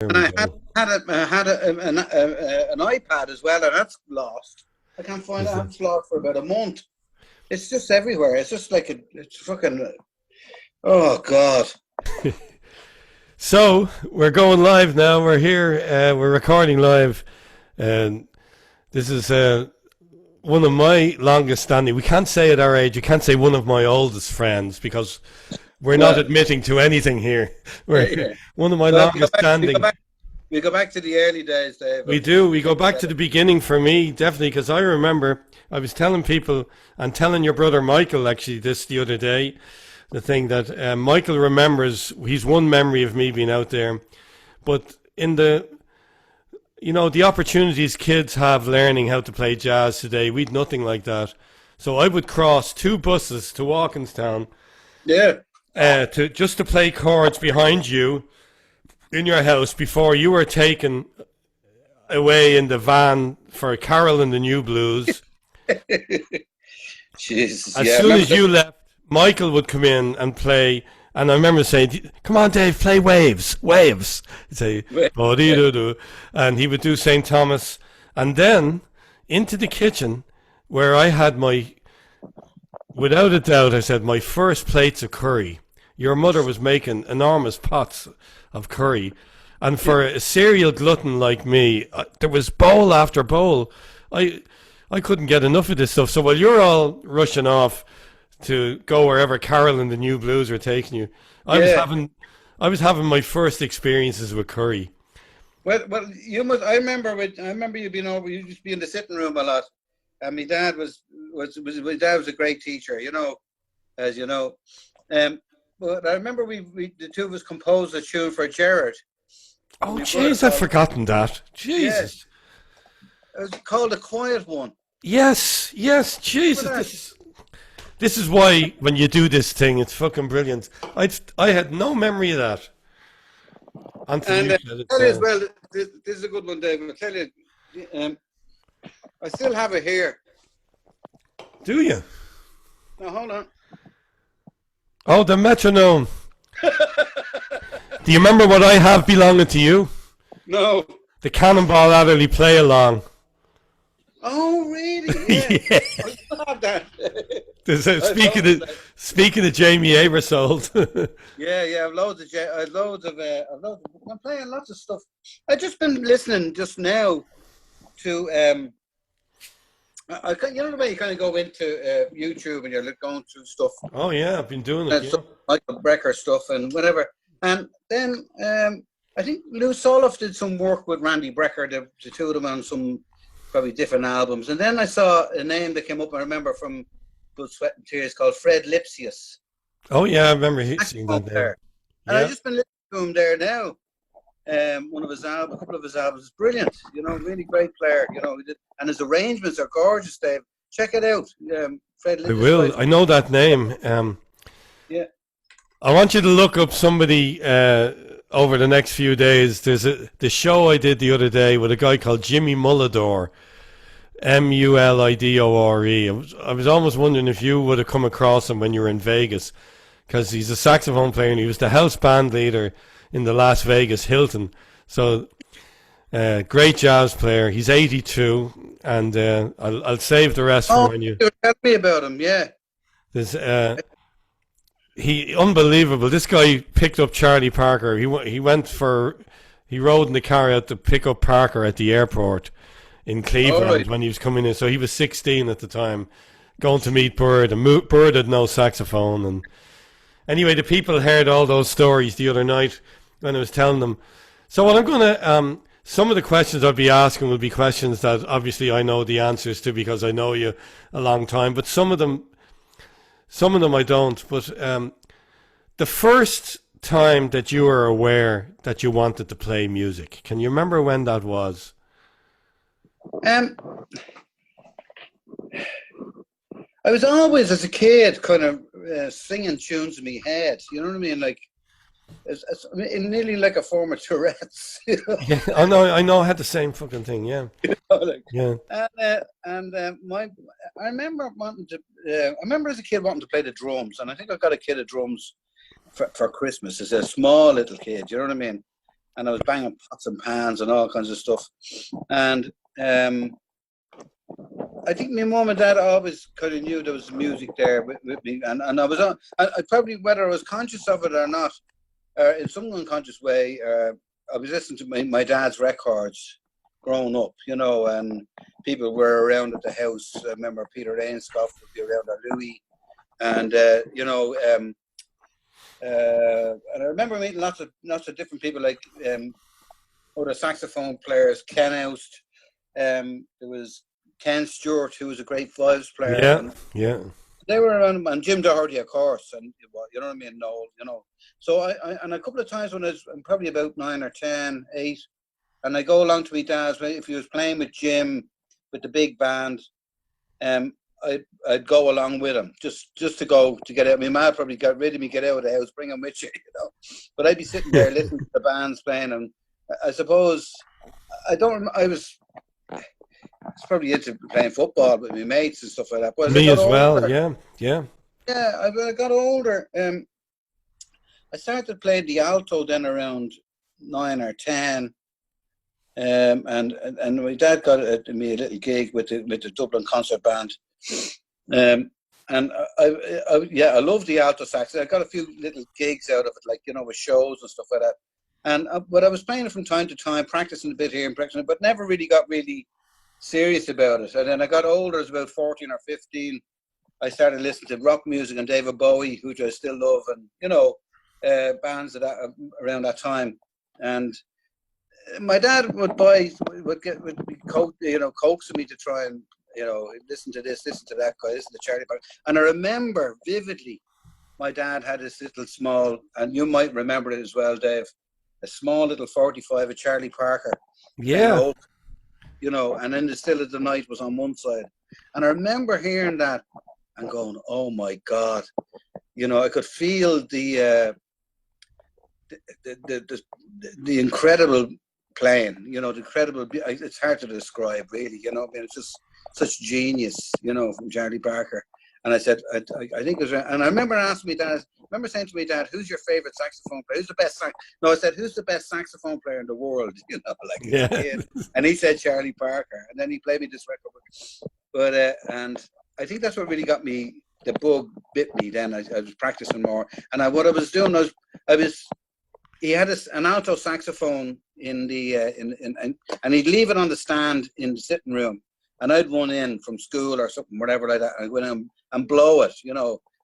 There And we I go. had an iPad as well, and that's lost. I can't find it. Is I it? have it lost for about a month. It's just everywhere. It's just like it's fucking. Oh God. So we're going live now. We're here. We're recording live, and this is one of my longest standing. We can't say at our age. You can't say one of my oldest friends because we're not Well, admitting to anything here. yeah, We're yeah. one of my Well, longest standing. we go back to the early days, Dave. We And do. We go back to the beginning for me, definitely, because I remember I was telling people and telling your brother Michael actually this the other day. The thing that Michael remembers, he's one memory of me being out there, but in the the opportunities kids have learning how to play jazz today, we'd nothing like that. So I would cross two buses to Walkinstown yeah, to just to play chords behind you in your house before you were taken away in the van for Carol and the New Blues. Jesus, As yeah. I soon remember as the, you left, Michael would come in and play. And I remember saying, "Come on, Dave, play Waves, Waves." He'd say, "Bo-dee-doo-doo," and he would do St. Thomas, and then into the kitchen, where I had without a doubt, I said my first plates of curry. Your mother was making enormous pots of curry, and for a serial glutton like me, there was bowl after bowl. I I couldn't get enough of this stuff. So while you're all rushing off to go wherever Carol and the New Blues are taking you, I was yeah. having I was having my first experiences with curry. Well, you must. I remember you being over. You just be in the sitting room a lot. And my dad was my dad was a great teacher. As you know. Um, but I remember we the two of us composed a tune for Gerard. Oh, My brother jeez, I've called. forgotten that. Yeah, Jesus. it was called a quiet one. Yes, yes, Remember Jesus. that? This is why when you do this thing, it's fucking brilliant. I had no memory of that until And you said it tell you as now. well. This is a good one, David. I'll tell you. Um, I still have it here. Do you? Now hold on. Oh, the metronome. Do you remember what I have belonging to you? No. The Cannonball Adderley play along. Oh, really? Yeah. Yeah. I still have that. I Speaking love of that. speaking of Jamie Aebersold. Yeah, yeah. I've loads of, I've loads of, I'm playing lots of stuff. I've just been listening just now to, you know the way you kind of go into YouTube and you're like going through stuff, Oh yeah, I've been doing it. some Yeah. Michael Brecker stuff and whatever. And then I think Lou Soloff did some work with Randy Brecker, the two of them on some probably different albums. And then I saw a name that came up, I remember from Blood, Sweat and Tears called Fred Lipsius, Oh yeah, I remember seeing saxophone that there. player. And I've Yeah. just been listening to him there now. One of his albums, a couple of his albums is brilliant. Really great player. And his arrangements are gorgeous, Dave. Check it out. Fred I Lipsius will. guys. I know that name. Yeah. I want you to look up somebody over the next few days. There's the show I did the other day with a guy called Jimmy Mullador, Mulidore. I was almost wondering if you would have come across him when you were in Vegas, because he's a saxophone player and he was the house band leader in the Las Vegas Hilton. So great jazz player. He's 82, and I'll save the rest for Oh, when you. you tell me about him. Yeah. There's he unbelievable. This guy picked up Charlie Parker. He rode in the car out to pick up Parker at the airport in All Cleveland right. when he was coming in. So he was 16 at the time, going to meet Bird, and Bird had no saxophone. And anyway, the people heard all those stories the other night when I was telling them. So what I'm gonna some of the questions I'll be asking will be questions that obviously I know the answers to because I know you a long time, but some of them I don't. But the first time that you were aware that you wanted to play music, can you remember when that was? Um, I was always, as a kid, kind of singing tunes in my head. You know what I mean? Like, nearly like a form of Tourette's. Yeah, I know. I had the same fucking thing. Yeah, Like, yeah. I remember wanting to. I remember as a kid wanting to play the drums, and I think I got a kit of drums for Christmas as a small little kid. You know what I mean? and I was banging pots and pans and all kinds of stuff. And I think my mum and dad always kind of knew there was music there with me, and I was on. I probably, whether I was conscious of it or not, in some unconscious way, I was listening to my dad's records growing up, and people were around at the house. I remember Peter Ainscough would be around, or Louis, and and I remember meeting lots of different people, like other saxophone players, Ken Oust. There was Ken Stewart, who was a great fives player. Yeah, yeah. They were around, and Jim Doherty, of course, and you know what I mean, Noel. So I and a couple of times when I'm probably about 9 or 10, 8, and I go along to my dad's. If he was playing with Jim with the big band, I'd go along with him just to get out. My mom probably got rid of me, get out of the house, bring him with you, But I'd be sitting there listening to the bands playing, and I suppose it's probably into playing football with my mates and stuff like that. But Me as older, well. Yeah, yeah. Yeah, I got older. I started playing the alto then around 9 or 10. And my dad got me a little gig with the Dublin concert band. And I love the alto sax. I got a few little gigs out of it, like, with shows and stuff like that. And but I was playing it from time to time, practicing a bit here and practicing it, but never really got really serious about it. And then I got older, as about 14 or 15. I started listening to rock music and David Bowie, which I still love, and bands around that time. And my dad would be coaxing me to try and listen to this, listen to that guy, listen to Charlie Parker. And I remember vividly, my dad had this little small, and you might remember it as well, Dave, a small little 45 of Charlie Parker. Yeah. And then the Still of the Night was on one side. And I remember hearing that and going, oh my God, I could feel the incredible playing, the incredible, it's hard to describe really, it's just such genius, from Charlie Parker. And I said, I think it was, and I remember asking my dad, saying to my dad, who's your favorite saxophone player? Who's the best No, I said, who's the best saxophone player in the world? Yeah. And he said Charlie Parker. And then he played me this record. But, and I think that's what really got me, the bug bit me then. I was practicing more. And what I was doing was, he had an alto saxophone in the, and he'd leave it on the stand in the sitting room. And I'd run in from school or something, whatever like that. I'd go in and blow it,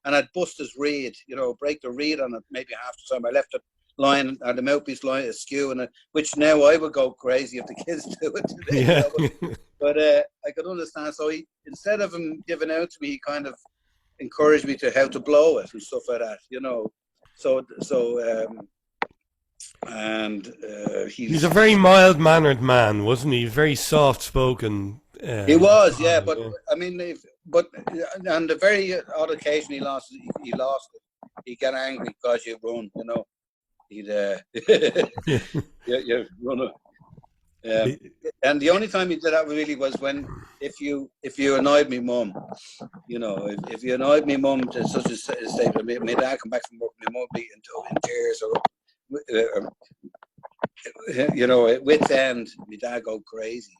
and I'd bust his reed, break the reed on it maybe half the time. I left it lying, or the mouthpiece lying askew, which now I would go crazy if the kids do it today. Yeah. But I could understand. So he, instead of him giving out to me, he kind of encouraged me to how to blow it and stuff like that, And he's a very mild-mannered man, wasn't he? Very soft-spoken. He was, yeah. But I mean, on the very odd occasion he lost it. He'd get angry because you run, He'd you run it. And the only time he did that really was when if you annoyed me mum, if you annoyed me mum to such a state. My dad come back from work, my mum be in tears or at wit's end. My dad go crazy,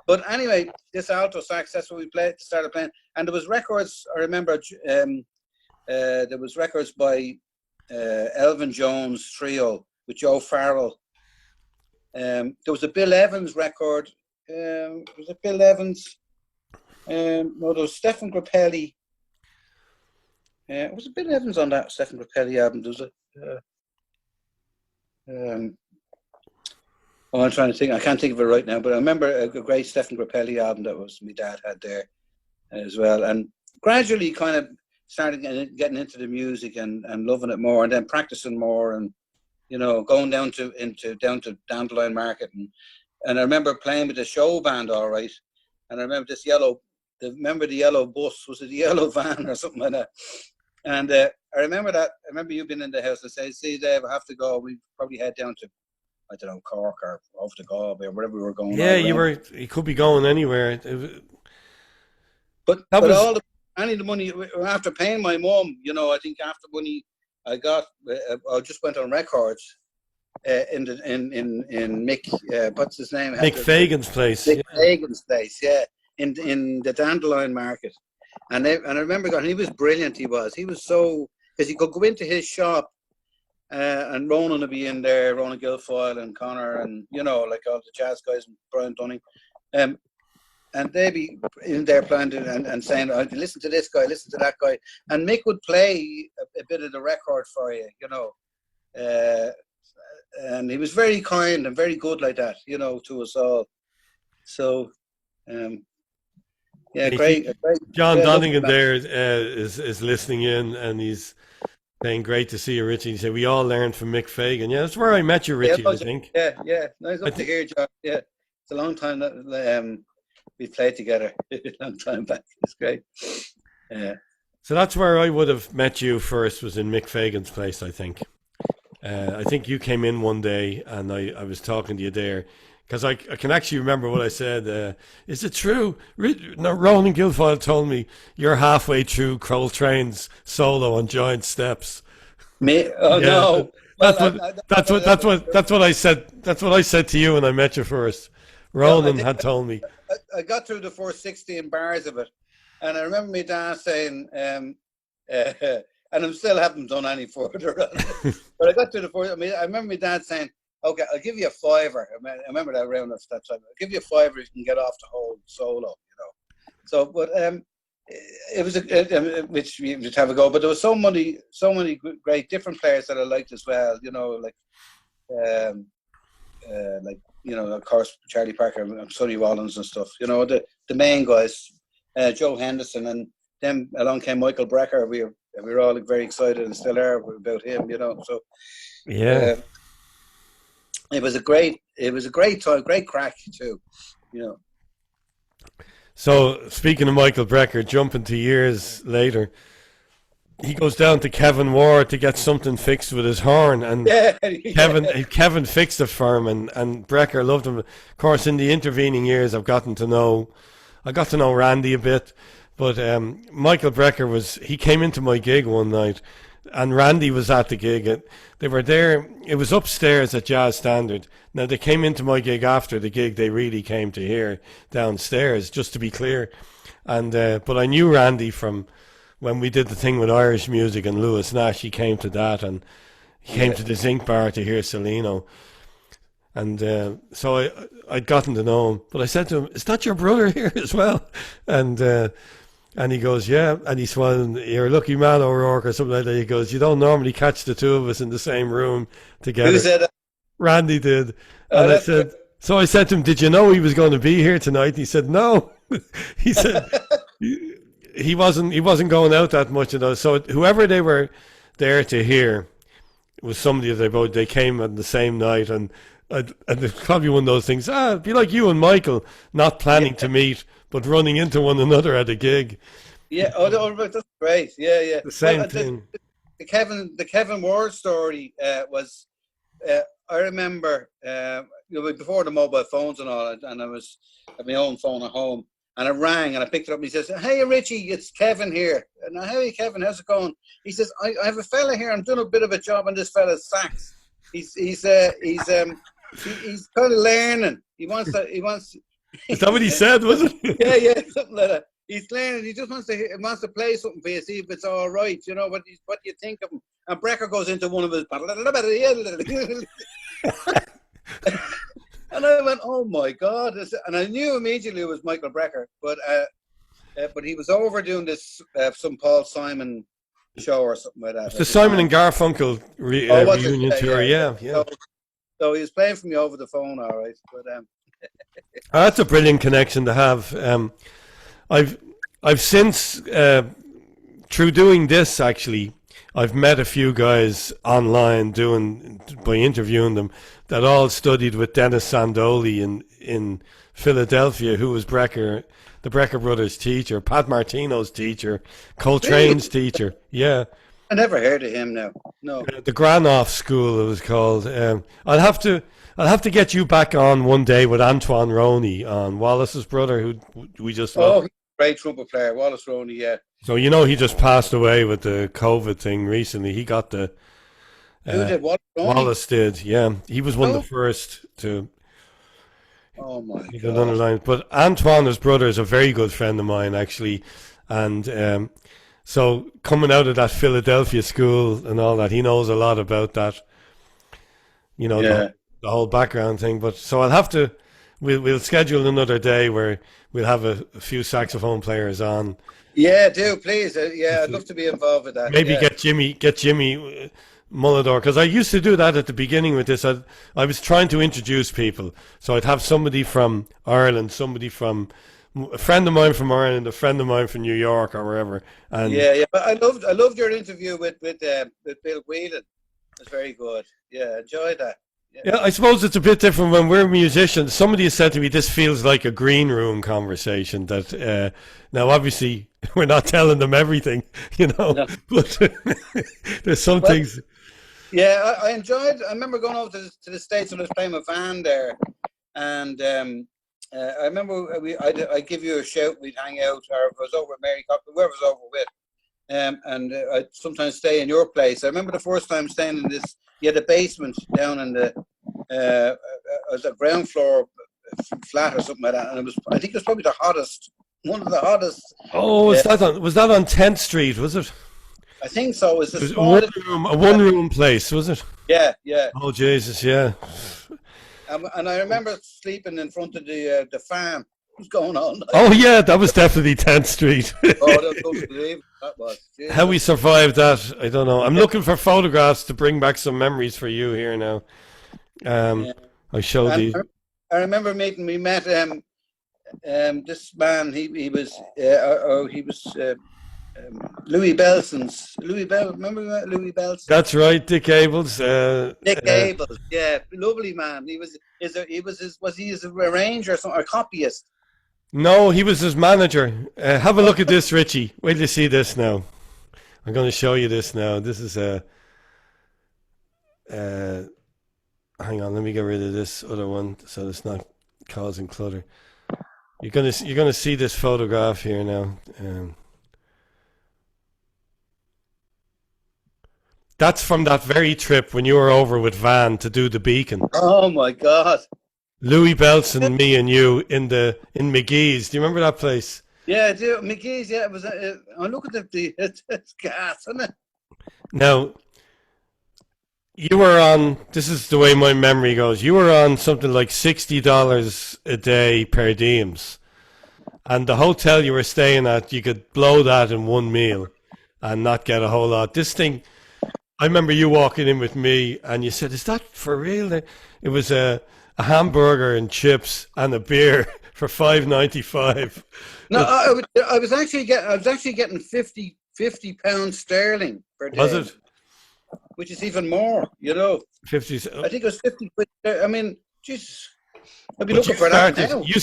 But anyway, this alto sax, that's what we started playing. And there was records, I remember, there was records by Elvin Jones Trio with Joe Farrell. There was a Bill Evans record. Was it Bill Evans? No, there was Stephen Grappelli. Was it Bill Evans on that Stephen Grappelli album? There was I'm trying to think. I can't think of it right now, but I remember a great Stephen Grappelli album that was my dad had there as well. And gradually, kind of started getting into the music and loving it more, and then practicing more, and going down to Dandelion Market, and I remember playing with the show band, all right. And I remember the yellow bus, was it the yellow van or something like that? And I remember you being in the house and saying, "See, Dave, I have to go. We probably head down to, I don't know, Cork or off to Galway or wherever we were going." Yeah, you could be going anywhere. But any of the money, after paying my mum, I think after money I got, I just went on records, in Mick, what's his name? Mick Fagan's place. Mick Fagan's place, yeah, in the Dandelion Market. And I remember going, he was brilliant. He was so, because he could go into his shop, and Ronan would be in there, Ronan Guilfoyle and Connor, and you know, like all the jazz guys and Brian Dunning, and they'd be in there playing and saying, oh, listen to this guy, listen to that guy, and Mick would play a bit of the record for you, you know, and he was very kind and very good like that, you know, to us all. So, yeah, great. John Donegan there is listening in, and he's saying, "Great to see you, Richie." He said, "We all learned from Mick Fagan." Yeah, that's where I met you, Richie. I think. Yeah. Nice up to hear, John. Yeah, it's a long time that we played together. A long time back. It's great. Yeah. So that's where I would have met you first. Was in Mick Fagan's place, I think. I think you came in one day, and I was talking to you there. Because I can actually remember what I said. Is it true? Ronan Guilfoyle told me you're halfway through Coltrane's solo on Giant Steps. Me? Oh, yeah. No. That's what I said. That's what I said to you when I met you first. Ronan had told me. I got through the first 16 bars of it, and I remember my dad saying, and I still haven't done any further. But I got through the first. I mean, I remember my dad saying, "Okay, I'll give you a $5." I remember that around that time. I'll give you a $5 if you can get off the whole solo, you know. So, but it was which we would have a go. But there was so many great different players that I liked as well. You know, like you know, of course, Charlie Parker and Sonny Rollins and stuff. You know, the main guys, Joe Henderson, and then along came Michael Brecker. We were all very excited and still are about him. You know, so yeah. It was a great time, great crack too, you know. So speaking of Michael Brecker, jumping to years later, he goes down to Kevin Ward to get something fixed with his horn, and Kevin fixed it for him, and Brecker loved him. Of course, in the intervening years, I got to know Randy a bit, but Michael Brecker he came into my gig one night. And Randy was at the gig. They were there. It was upstairs at Jazz Standard. Now, they came into my gig after the gig. They really came to hear downstairs, just to be clear. And but I knew Randy from when we did the thing with Irish music and Lewis Nash. He came to that, and he came to the Zinc Bar to hear Celino. And so I'd gotten to know him. But I said to him, "Is that your brother here as well?" And he goes, "Yeah." And he smiled, "You're a lucky man, O'Rourke," or something like that. He goes, "You don't normally catch the two of us in the same room together." Who said that? Randy did. And I said, so I said to him, "Did you know he was going to be here tonight?" And he said, "No." He said he wasn't going out that much. You know. So whoever they were there to hear was somebody that they came on the same night. And it's probably one of those things, it'd be like you and Michael not planning to meet, but running into one another at a gig. Yeah, that's great. Yeah. The same thing. The Kevin Ward story was, I remember, before the mobile phones and all, and I was at my own phone at home, and I rang and I picked it up and he says, "Hey Richie, it's Kevin here." And "Hey Kevin, how's it going?" He says, I have a fella here, I'm doing a bit of a job on this fella's sax. He's kind of learning. He wants Is that what he said, was it? Yeah, something like that. He's learning. He just wants to play something for you, see if it's all right. You know what do you think of him? And Brecker goes into one of his, and I went, "Oh my God!" And I knew immediately it was Michael Brecker, but he was over doing this some Paul Simon show or something like that. The Simon and Garfunkel reunion tour, yeah. So he was playing for me over the phone, all right. But that's a brilliant connection to have. I've since through doing this, actually, I've met a few guys online by interviewing them that all studied with Dennis Sandoli in Philadelphia, who was the Brecker brothers' teacher, Pat Martino's teacher, Coltrane's teacher. Yeah. I never heard of him now. No. The Granoff School, it was called. I'll have to get you back on one day with Antoine Roney on Wallace's brother, who we just. Oh, great trumpet player, Wallace Roney. Yeah. So he just passed away with the COVID thing recently. He got the Who did what? Wallace did, yeah. He was one of Oh, the first to oh my he got God. underlined. But Antoine, his brother, is a very good friend of mine, actually. And so coming out of that Philadelphia school and all that, he knows a lot about that, Yeah. the whole background thing. But so I'll have to, we'll schedule another day where we'll have a few saxophone players on. Yeah, do please. Yeah, I'd love to be involved with that. Maybe Yeah. get Jimmy Mullador, because I used to do that at the beginning with this. I was trying to introduce people, so I'd have somebody from Ireland, somebody from a friend of mine from Ireland, a friend of mine from New York or wherever, and Yeah, yeah. But I loved your interview with Bill Whelan. It was very good. Yeah, enjoyed that. Yeah. yeah, I suppose it's a bit different when we're musicians. Somebody has said to me, this feels like a green room conversation. That now, obviously, we're not telling them everything, No. but there's some Well, things. yeah, I enjoyed. I remember going over to the States when I was playing with Van there, and I remember I give you a shout. We'd hang out, or if I was over with Mary Coppin, whoever was over with, and I'd sometimes stay in your place. I remember the first time staying in this. You had a basement down in the was a ground floor flat or something like that, and I think it was probably one of the hottest. Oh, Uh, was that on 10th Street? Was it? I think so. It was the It was smallest. a one room place, was it? Yeah, yeah. Oh Jesus, yeah. And I remember sleeping in front of the farm. What was going on? Oh yeah, that was definitely 10th Street. Oh, I don't believe that was. How we Jesus. survived that, I don't know. I'm looking for photographs to bring back some memories for you here now. Um, Yeah. I showed And these. I remember we met this man. He was Louis Belson's. Remember we met Louis Belson? That's right, Dick Abels. Nick Gable. Yeah, lovely man. Was he his arranger or something, or copyist? No, he was his manager. Have a look at this, Richie. Wait till you see this now. I'm going to show you this now. This is a. Hang on, let me get rid of this other one so it's not causing clutter. You're gonna see this photograph here now. That's from that very trip when you were over with Van to do the Beacon. Oh my God. Louis Belson, me, and you in McGee's. Do you remember that place? Yeah, I do. McGee's. Yeah, it was. I look at it's gas, isn't it? Now you were on. This is the way my memory goes. You were on something like $60 a day per diems, and the hotel you were staying at, you could blow that in one meal and not get a whole lot. This thing, I remember you walking in with me, and you said, "Is that for real?" It was a hamburger and chips and a beer for $5.95. No, I was actually getting 50 pounds sterling per day. Was it Which is even more, 50? I think it was 50 quid. I mean, Jesus, I'd be But looking for that now. you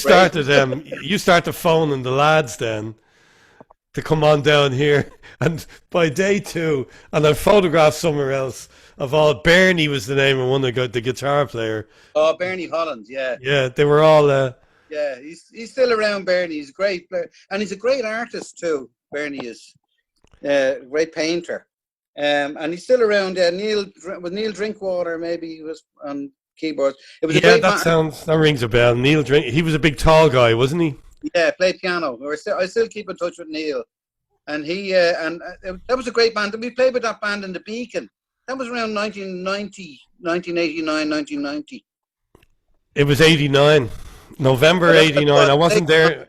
started phoning the lads then to come on down here, and by day 2, and I photographed somewhere else of all. Bernie was the name of one of the guitar player. Oh, Bernie Holland, yeah. Yeah, they were all. Yeah, he's still around, Bernie. He's a great player. And he's a great artist too, Bernie is. Great painter. And he's still around. Neil Drinkwater, maybe he was on keyboards. It was a Yeah, great that rings a bell. Neil Drink. He was a big, tall guy, wasn't he? Yeah, played piano. I still keep in touch with Neil. And that was a great band. We played with that band in the Beacon. That was around 1989, 1990. It was 89, November Oh, 89. I wasn't there.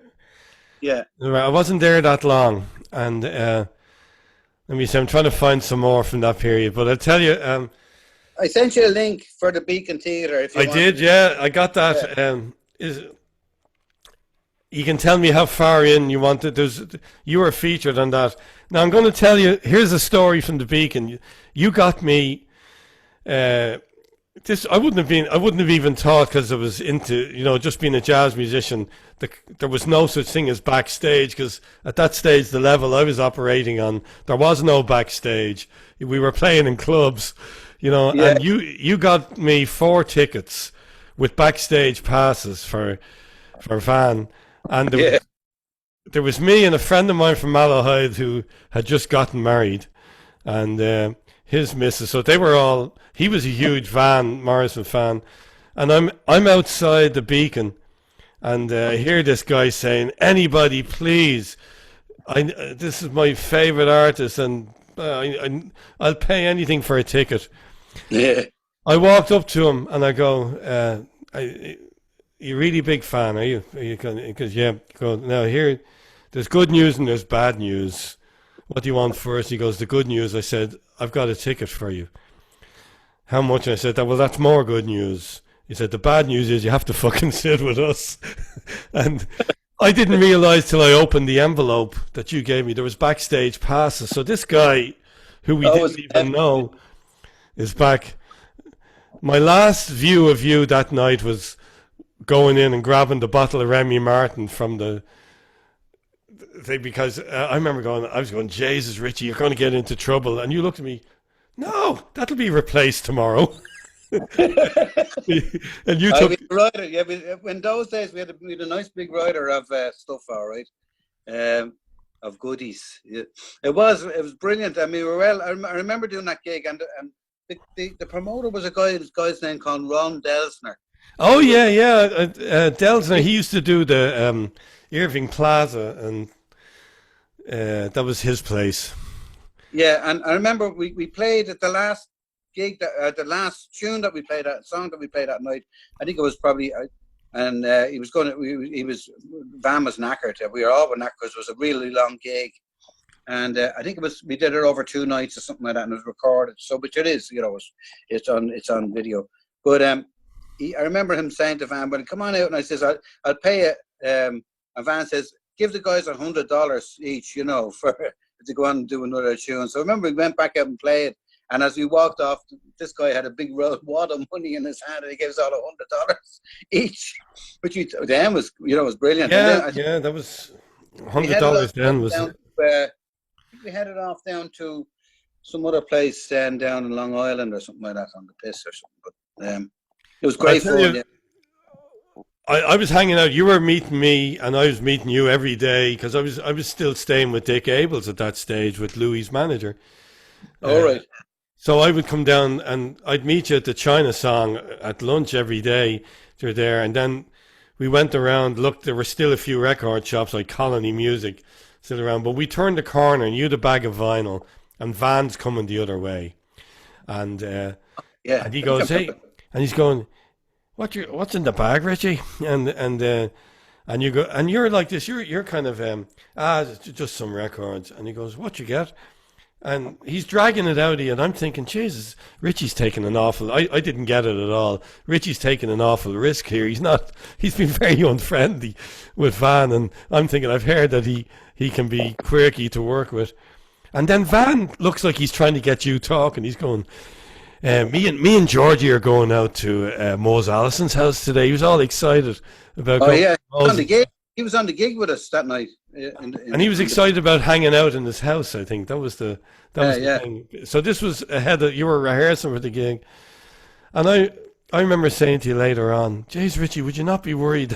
Yeah. I wasn't there that long, and let me see. I'm trying to find some more from that period, but I'll tell you. I sent you a link for the Beacon Theatre. If you I did, yeah. I got that. Yeah. You can tell me how far in you want it. You were featured on that. Now I'm going to tell you. Here's a story from the Beacon. You got me. This I wouldn't have even thought, because I was into just being a jazz musician. There was no such thing as backstage, because at that stage, the level I was operating on, there was no backstage. We were playing in clubs, Yeah. and you got me 4 tickets with backstage passes for Van, and there was me and a friend of mine from Malahide who had just gotten married, and his missus. So they were all. He was a huge Van Morrison fan, and I'm outside the Beacon, and I hear this guy saying, "Anybody, please! This is my favorite artist, and I'll pay anything for a ticket." Yeah. I walked up to him and I go, "You really big fan, are you?" Because yeah, go now here. There's good news and there's bad news. What do you want first? He goes, "The good news." I said, "I've got a ticket for you." How much? And I said, "Well, that's more good news." He said, "The bad news is you have to fucking sit with us." And I didn't realize till I opened the envelope that you gave me there was backstage passes. So this guy, who we didn't even know, is back. My last view of you that night was going in and grabbing the bottle of Remy Martin from the thing, because I remember I was going, "Jesus, Richie, you're going to get into trouble." And you looked at me, "No, that'll be replaced tomorrow." And you took rider. Yeah, in those days we had a nice big rider of stuff, all right, of goodies. Yeah. It was brilliant. I mean, I remember doing that gig, and the promoter was a guy's name called Ron Delsner. Oh yeah. Delsner. He used to do the Irving Plaza, and that was his place. Yeah, and I remember we played at the last gig, the last tune that we played, that song that we played that night. I think it was probably, and he was Van was knackered. We were all knackered because it was a really long gig, and I think we did it over 2 nights or something like that, and it was recorded. So, which it is, it's on video. But I remember him saying to Van, "Well, come on out," and I says, "I'll pay it." And Van says, "Give the guys $100 each, for to go on and do another tune." So I remember we went back out and played. And as we walked off, this guy had a big wad of money in his hand, and he gave us all $100 each, which then was brilliant. Yeah, that was $100 then. I think we headed off down to some other place down in Long Island or something like that, on the piss or something. But it was great fun. I was hanging out. You were meeting me, and I was meeting you every day, because I was still staying with Dick Abels at that stage, with Louis' manager. All right. So I would come down and I'd meet you at the China Song at lunch every day. You're there, and then we went around. Look, there were still a few record shops like Colony Music still around, but we turned the corner and you had a bag of vinyl, and Van's coming the other way, and and he goes, "Hey," and he's going, "What's in the bag, Richie?" And you go, and you're like this. You're kind of it's just some records, and he goes, "What you get?" And he's dragging it out of you, and I'm thinking, Jesus, Richie's taking an awful... I didn't get it at all. Richie's taking an awful risk here. He's been very unfriendly with Van, and I'm thinking, I've heard that he can be quirky to work with. And then Van looks like he's trying to get you talking. He's going, me and Georgie are going out to Mose Allison's house today. He was all excited about going. Yeah, on the gig. He was on the gig with us that night. And he was excited about hanging out in his house, I think. That was the thing. So this was ahead of, you were rehearsing for the gig. And I remember saying to you later on, "Jeez, Richie, would you not be worried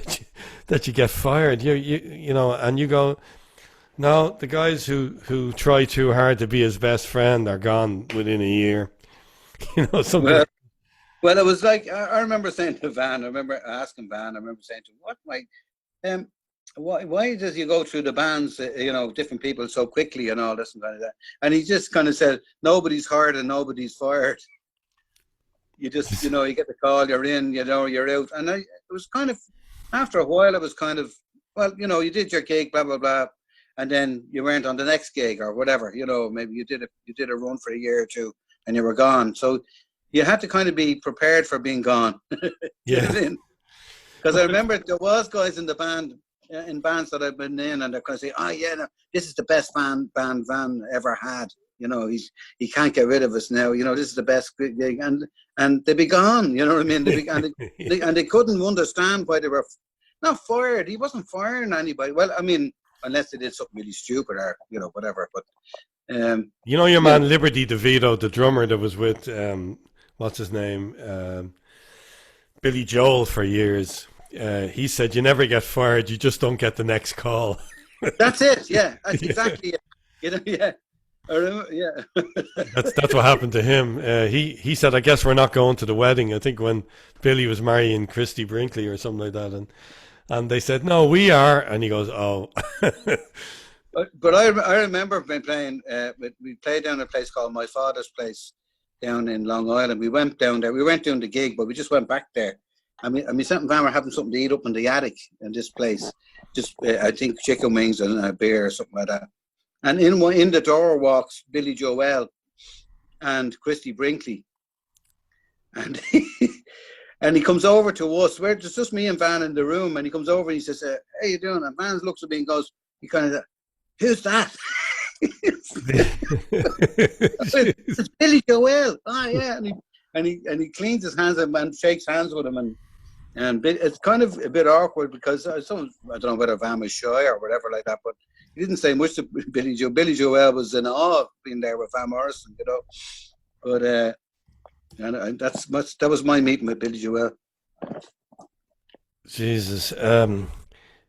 that you get fired?" You know, and you go, "No, the guys who try too hard to be his best friend are gone within a year." Something. Well, it was like, I remember saying to Van, I remember asking Van, I remember saying to him, why does you go through the bands, different people so quickly and all this and kind of that? And he just kind of said, "Nobody's hired and nobody's fired. You just, you get the call, you're in, you're out." And it was kind of, after a while, it was kind of, well, you did your gig, blah, blah, blah. And then you weren't on the next gig or whatever, maybe you did a run for a year or two and you were gone. So you had to kind of be prepared for being gone. Yeah. Because I remember there was guys in the band, in bands that I've been in, and they're kind of saying, "Oh yeah, no, this is the best band Van ever had. He can't get rid of us now. This is the best gig," and they'd be gone. You know what I mean? And they couldn't understand why they were not fired. He wasn't firing anybody. Well, I mean, unless they did something really stupid or whatever. But your man Liberty DeVito, the drummer that was with what's his name, Billy Joel for years. He said, "You never get fired, you just don't get the next call." That's it. Yeah, that's exactly it. Yeah. I remember, yeah. That's what happened to him. He said, "I guess we're not going to the wedding." I think when Billy was marrying Christy Brinkley or something like that, and they said, "No, we are," and he goes, "Oh." But I remember playing. We played down a place called My Father's Place down in Long Island. We went down there. We weren't doing the gig, but we just went back there. And myself and Van were having something to eat up in the attic in this place. Just I think chicken wings and a beer or something like that. And in the door walks Billy Joel and Christy Brinkley, and and he comes over to us. It's just me and Van in the room, and he comes over and he says, "How you doing?" And Van looks at me and goes, he kind of, "Who's that?" It's Billy Joel. Oh yeah, and he cleans his hands and shakes hands with him, and it's kind of a bit awkward because I don't know whether Van was shy or whatever like that, but he didn't say much to Billy Joel. Billy Joel was in awe of being there with Van Morrison, you know. But and that was my meeting with Billy Joel. Jesus.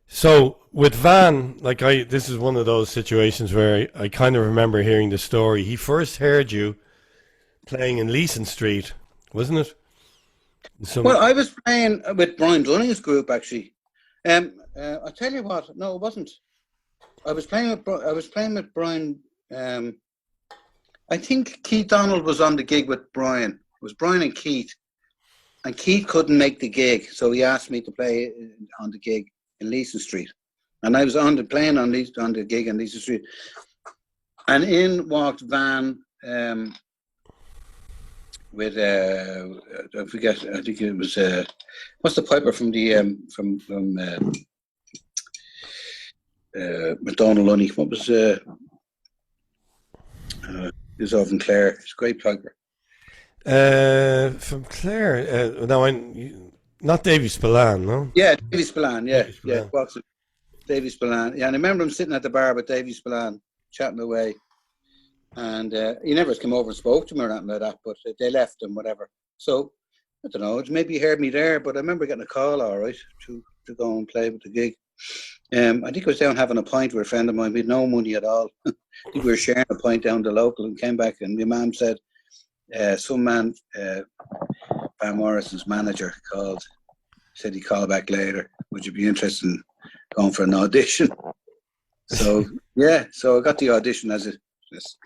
So with Van, this is one of those situations where I kind of remember hearing the story. He first heard you playing in Leeson Street, wasn't it? Well, I was playing with Brian Dunning's group actually. I tell you what, no, it wasn't. I was playing with Brian. I think Keith Donald was on the gig with Brian. It was Brian and Keith couldn't make the gig, so he asked me to play on the gig in Leeson Street, and I was playing on the gig in Leeson Street, and in walked Van with I forget. I think it was what's the piper from the from McDonald Lunny? What was he was over from Clare. He's a great piper. From Clare. No, not Davy Spillane, no? Yeah, Davy Spillane, yeah. Davy Spillane. Yeah, Davy Spillane. Yeah, and I remember him sitting at the bar with Davy Spillane, chatting away. And he never came over and spoke to me or anything like that, but they left and whatever. So, I don't know, maybe he heard me there, but I remember getting a call, all right, to go and play with the gig. I think I was down having a pint with a friend of mine. We had no money at all. I think we were sharing a pint down the local and came back, and my mum said, some man, Van Morrison's manager, said he'd call back later. Would you be interested in going for an audition? So, yeah, so I got the audition as it is.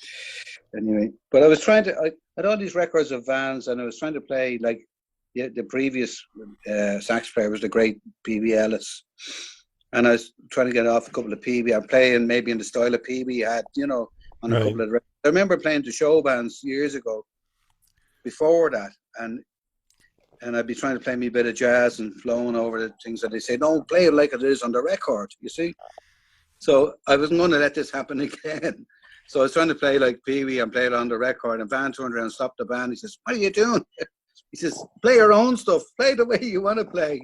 Anyway, but I was I had all these records of Vans, and I was trying to play like the previous sax player was the great P.B. Ellis. And I was trying to get off a couple of P.B. I'm playing maybe in the style of P.B. had, on a couple of records. I remember playing the show bands years ago before that, and I'd be trying to play me a bit of jazz and flowing over the things that they say, no, play it like it is on the record, you see? So I wasn't going to let this happen again. So I was trying to play like Pee-wee and play it on the record, and Van turned around and stopped the band. He says, "What are you doing?" He says, "Play your own stuff. Play the way you want to play,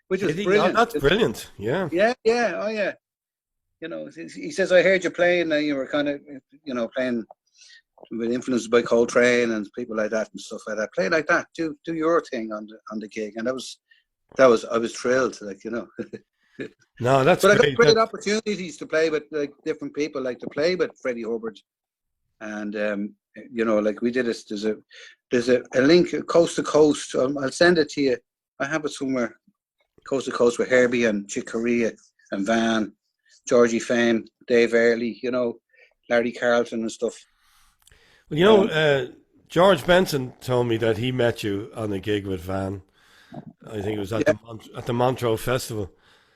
which is brilliant. Oh, that's brilliant, yeah. Yeah, oh yeah. He says, "I heard you playing, and you were kind of, playing with influenced by Coltrane and people like that and stuff like that. Play like that. Do your thing on the gig." And I was thrilled, No, that's but great. I got great opportunities to play with like different people, like to play with Freddie Hubbard, and like we did this. There's a link coast to coast. I'll send it to you. I have it somewhere. Coast to coast with Herbie and Chick Corea and Van, Georgie Fame, Dave Early, Larry Carlton and stuff. Well, George Benson told me that he met you on a gig with Van. I think it was at the Montreux Festival.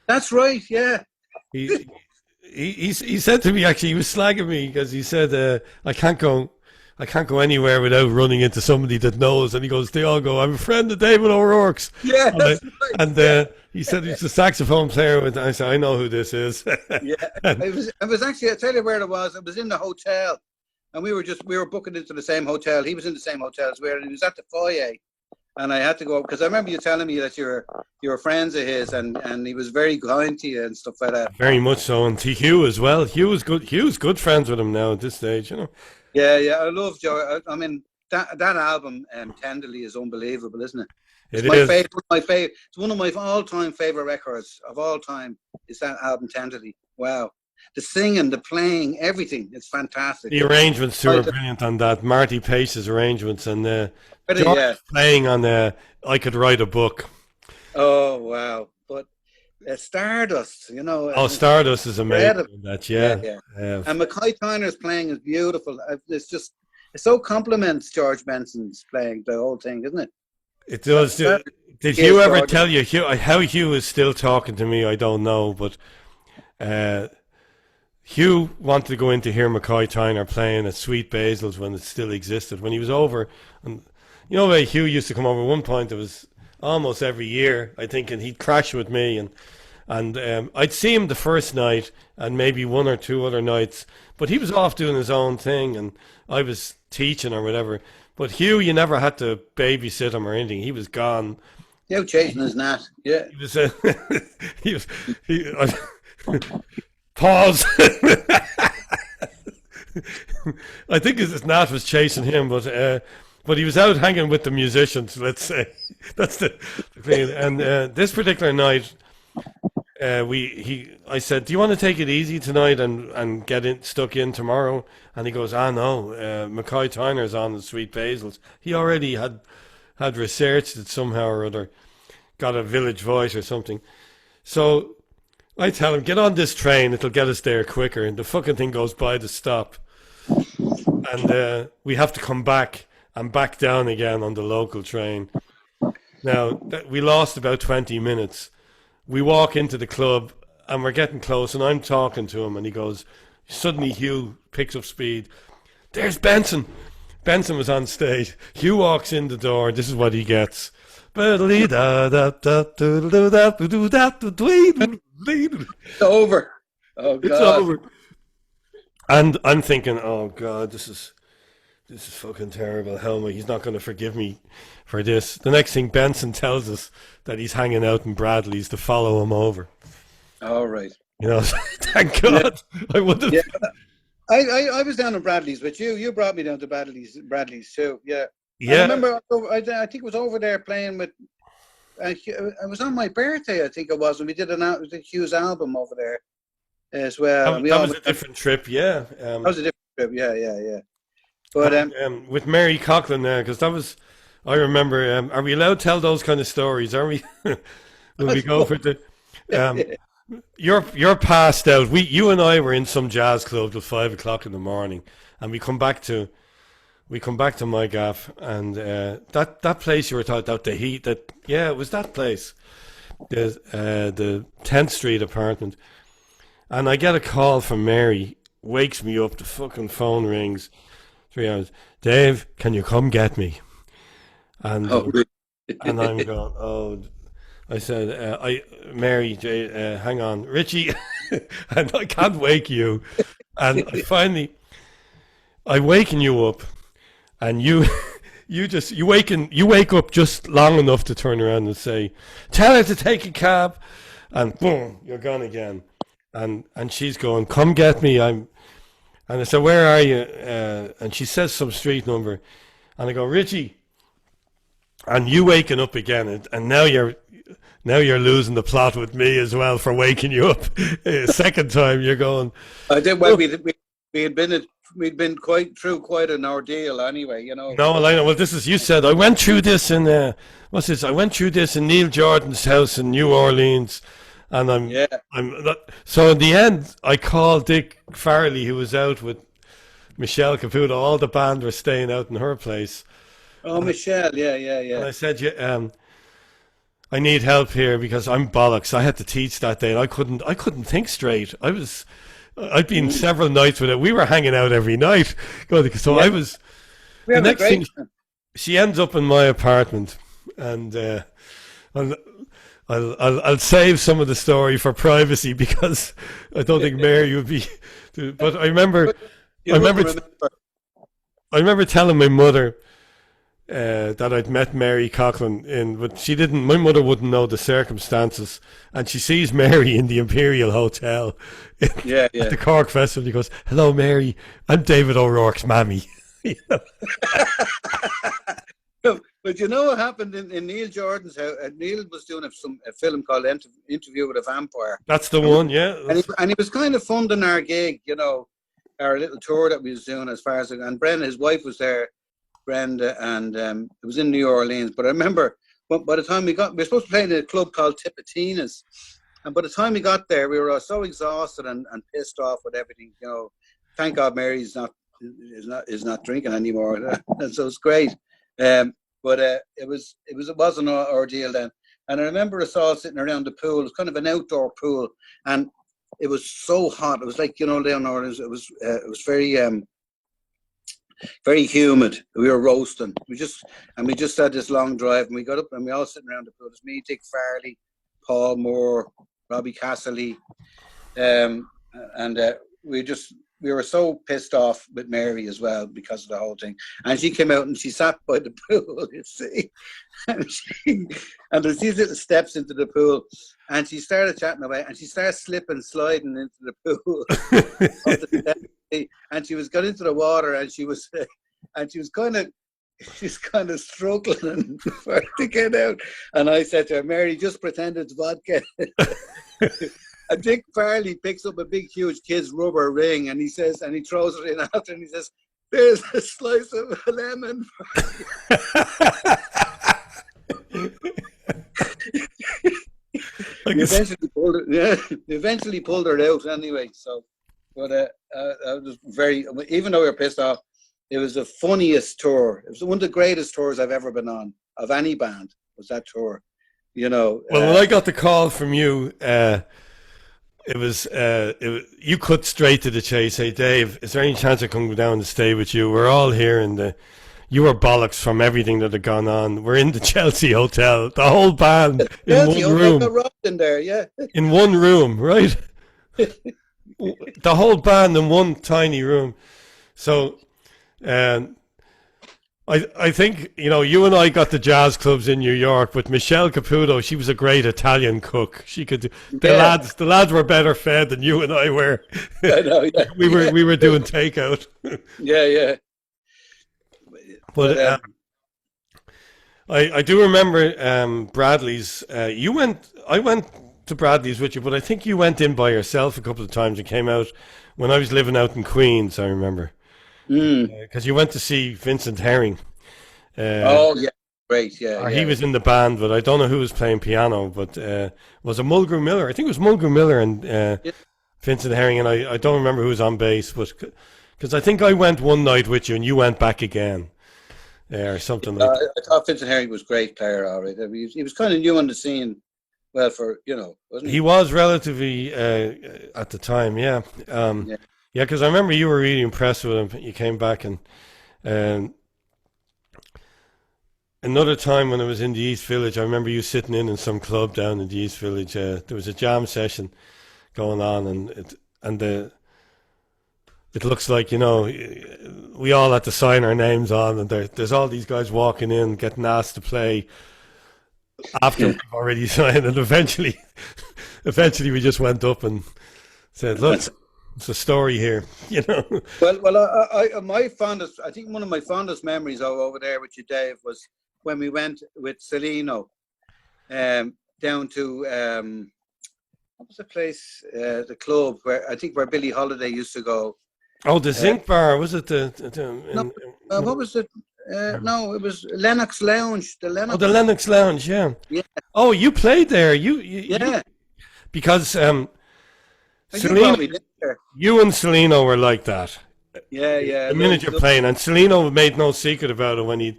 That's right, yeah. He said to me, actually, he was slagging me because he said, I can't go anywhere without running into somebody that knows. And he goes, they all go, I'm a friend of David O'Rourke's. Yeah, and he said he's a saxophone player. And I said, I know who this is. Yeah, it was actually, I'll tell you where it was. It was in the hotel. And we were booking into the same hotel. He was in the same hotel as we were, and he was at the foyer. And I had to go because I remember you telling me that you were friends of his, and he was very kind to you and stuff like that. Very much so, and to Hugh as well. Hugh's good friends with him now at this stage, Yeah, I love Joe. I mean that album, Tenderly, is unbelievable, isn't it? It's It's one of my all-time favorite records of all time. Is that album Tenderly? Wow. the singing, the playing, everything. It's fantastic. The arrangements too are brilliant on that. Marty Pace's arrangements and George playing on I Could Write a Book. Oh wow! But Stardust, Stardust is amazing. That and McCoy Tyner's playing is beautiful. It so complements George Benson's playing, the whole thing, isn't it? It does. Did Hugh ever tell you how Hugh is still talking to me? I don't know, but Hugh wanted to go in to hear McCoy Tyner playing at Sweet Basil's when it still existed. When he was over, and Hugh used to come over. At one point, it was almost every year, I think, and he'd crash with me, and I'd see him the first night and maybe one or two other nights, but he was off doing his own thing, and I was teaching or whatever. But Hugh, you never had to babysit him or anything. He was gone. Hugh chasing his gnat. Yeah. He was. Pause. I think his gnat was chasing him, but he was out hanging with the musicians. Let's say that's the thing. And this particular night, I said, "Do you want to take it easy tonight and get stuck in tomorrow?" And he goes, no, McCoy Tyner's on the Sweet Basil's. He already had researched it somehow or other, got a Village Voice or something. So I tell him, get on this train, it'll get us there quicker. And the fucking thing goes by the stop. And we have to come back and back down again on the local train. Now, we lost about 20 minutes. We walk into the club and we're getting close and I'm talking to him and he goes, suddenly Hugh picks up speed. There's Benson. Benson was on stage. Hugh walks in the door. This is what he gets. It's over. Oh God. It's over. And I'm thinking, oh God, this is fucking terrible. Helma, he's not going to forgive me for this. The next thing, Benson tells us that he's hanging out in Bradley's to follow him over. All right. Thank God. Yeah. I would have. Yeah. I was down in Bradley's with you. You brought me down to Bradley's too. Yeah. Yeah. I remember. I think it was over there playing with. It was on my birthday, I think it was, and we did Hugh's album over there as well. That was a different trip. Yeah. That was a different trip. Yeah. But with Mary Coughlin there, because that was. I remember. Are we allowed to tell those kind of stories? Are we? Will we go for the? You're passed out. You and I were in some jazz club till 5 o'clock in the morning, and we come back to my gaff, and that place you were talking about, the heat. It was that place, the 10th Street apartment, and I get a call from Mary, wakes me up. The fucking phone rings, 3 hours. Dave, can you come get me? And and I'm going, oh. I said, Mary, hang on, Richie, and I can't wake you. And I waken you up, and you wake up just long enough to turn around and say, tell her to take a cab, and boom, you're gone again. And she's going, come get me. And I said, where are you? And she says some street number, and I go, Richie, and you waking up again, and now you're losing the plot with me as well for waking you up. Second time you're going. I did well. We'd been through quite an ordeal anyway. No, I know. Well, this is, you said I went through this in what's this? I went through this in Neil Jordan's house in New Orleans, and so in the end I called Dick Farrelly, who was out with Michelle Caputo. All the band were staying out in her place. Oh, Michelle, yeah. And I said, I need help here because I'm bollocks. I had to teach that day, and I couldn't think straight. I'd been several nights with it. We were hanging out every night. So I was. The next thing, she ends up in my apartment, and I'll save some of the story for privacy because I don't think Mary would be. But I remember telling my mother. That I'd met Mary Coughlin but she didn't. My mother wouldn't know the circumstances, and she sees Mary in the Imperial Hotel at the Cork Festival. He goes, "Hello, Mary. I'm David O'Rourke's mammy." But you know what happened in Neil Jordan's house? Neil was doing a film called Interview with a Vampire. That's the one, yeah. And he was kind of funding our gig, you know, our little tour that we was doing as far as, and Brenda, his wife, was there, Brenda, and it was in New Orleans. But I remember by the time we were supposed to play in a club called Tipitina's, and by the time we got there, we were all so exhausted and pissed off with everything, you know. Thank God Mary's is not drinking anymore, and so it's great. But it was an ordeal then. And I remember us all sitting around the pool. It was kind of an outdoor pool, and it was so hot. It was like, you know, Leonard, it was very very humid. We were roasting. We just had this long drive, and we got up and we all sitting around the pool. It was me, Dick Farley, Paul Moore, Robbie Casserly, and we were so pissed off with Mary as well because of the whole thing. And she came out and she sat by the pool, you see. And there's these little steps into the pool. And she started chatting away and she started sliding into the pool. And she was got into the water and she was kind of struggling to get out. And I said to her, Mary, just pretend it's vodka. And Dick Farley picks up a big, huge kid's rubber ring, and he throws it in after, and he says, "There's a slice of a lemon." Eventually pulled her out anyway. So, but I was even though we were pissed off, it was the funniest tour. It was one of the greatest tours I've ever been on of any band. Was that tour, you know? Well, when I got the call from you. It was you cut straight to the chase. Hey, Dave, is there any chance I can go down and stay with you? We're all here you were bollocks from everything that had gone on. We're in the Chelsea Hotel, the whole band in one room. In there, yeah. In one room, right? The whole band in one tiny room. So, I think, you know, you and I got the jazz clubs in New York, but Michelle Caputo, she was a great Italian cook. She could do, the lads were better fed than you and I were. I know, yeah. we were doing takeout. Yeah. But I do remember Bradley's. I went to Bradley's with you, but I think you went in by yourself a couple of times and came out when I was living out in Queens. I remember. Because you went to see Vincent Herring. Oh, yeah. Great, yeah. He was in the band, but I don't know who was playing piano, but was it Mulgrew Miller? I think it was Mulgrew Miller and Vincent Herring, and I don't remember who was on bass, but because I think I went one night with you and you went back again, or something like that. I thought Vincent Herring was a great player, all right. I mean, he was kind of new on the scene, well, wasn't he? He was relatively, at the time, yeah. Yeah, because I remember you were really impressed with him. You came back and another time when I was in the East Village, I remember you sitting in some club down in the East Village. There was a jam session going on, and it looks like, you know, we all had to sign our names on, and there's all these guys walking in, getting asked to play after we've already signed, and eventually we just went up and said, "Look, it's a story here," you know. Well, I think one of my fondest memories over there with you, Dave, was when we went with Celino down to what was the place, the club where Billie Holiday used to go. Oh, the Zinc Bar, was it? What was it? No, it was Lennox Lounge. The Lennox Lounge, yeah. Yeah. Oh, you played there. Yeah. Because Celino, you and Celino were like that. Yeah. The minute you're playing, and Celino made no secret about it when he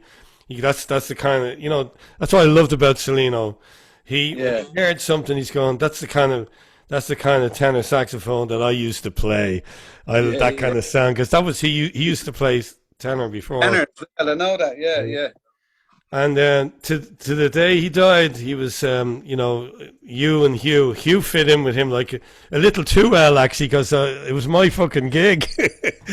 that's the kind of, you know, that's what I loved about Celino. When he heard something, he's going, that's the kind of tenor saxophone that I used to play. That kind of sound, because that was he used to play tenor before. Tenor, I know that. Yeah. And to the day he died, he was, you know, you and Hugh. Hugh fit in with him like a little too well, actually, because it was my fucking gig.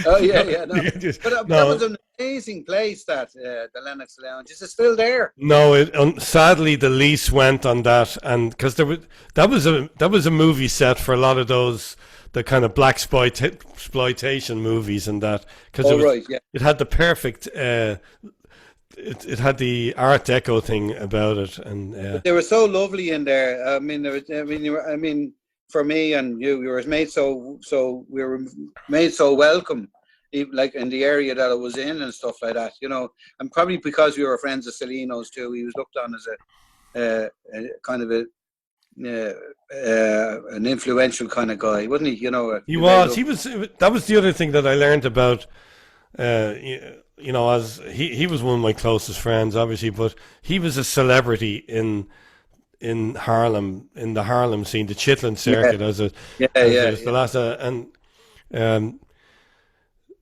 Oh, yeah. No. But that was an amazing place, that the Lennox Lounge. Is it still there? No, sadly the lease went on that, and because that was a movie set for a lot of the kind of black exploitation movies and that, because it had the perfect it had the Art Deco thing about it, and But they were so lovely in there. I mean, for me and you, we were made we were made so welcome, even like in the area that I was in and stuff like that. And probably because we were friends of Celino's too, he was looked on as a kind of an influential kind of guy, wasn't he? he was. He was. That was the other thing that I learned about. As he was one of my closest friends, obviously, but he was a celebrity in Harlem, in the Harlem scene, the Chitlin circuit, the last, and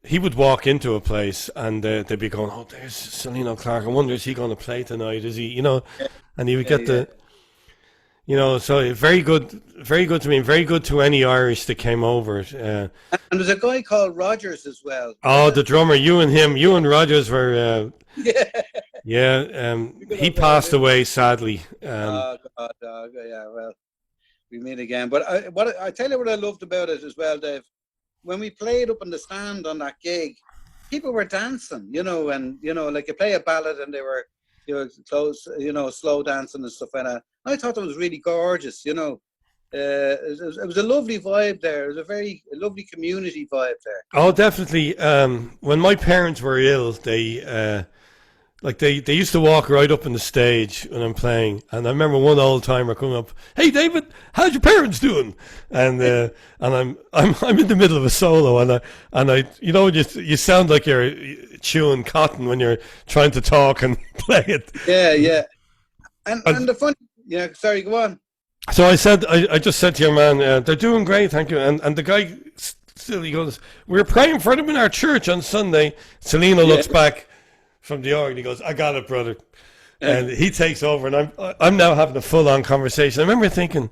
he would walk into a place and they'd be going, "Oh, there's Celino Clark. I wonder, is he going to play tonight? Is he?" And he would get so very good to me, and very good to any Irish that came over. And there's a guy called Rogers as well. Oh, the drummer, you and Rogers were. He passed away sadly. Oh God, yeah. Well, we meet again. But I tell you what I loved about it as well, Dave. When we played up in the stand on that gig, people were dancing, and like you play a ballad and they were, close, slow dancing and stuff like that. I thought it was really gorgeous, it was a lovely vibe there. It was a lovely community vibe there. Oh, definitely. When my parents were ill, they used to walk right up on the stage when I'm playing, and I remember one old timer coming up, "Hey David, how's your parents doing?" And I'm in the middle of a solo, and I you sound like you're chewing cotton when you're trying to talk and play it. Yeah. And the fun. Yeah, sorry, go on. So I just said to your man, they're doing great, thank you. And the guy still, he goes, "We're praying for them in our church on Sunday." Celino looks back from the organ, he goes, "I got it, brother." And he takes over, and I'm now having a full-on conversation. I remember thinking,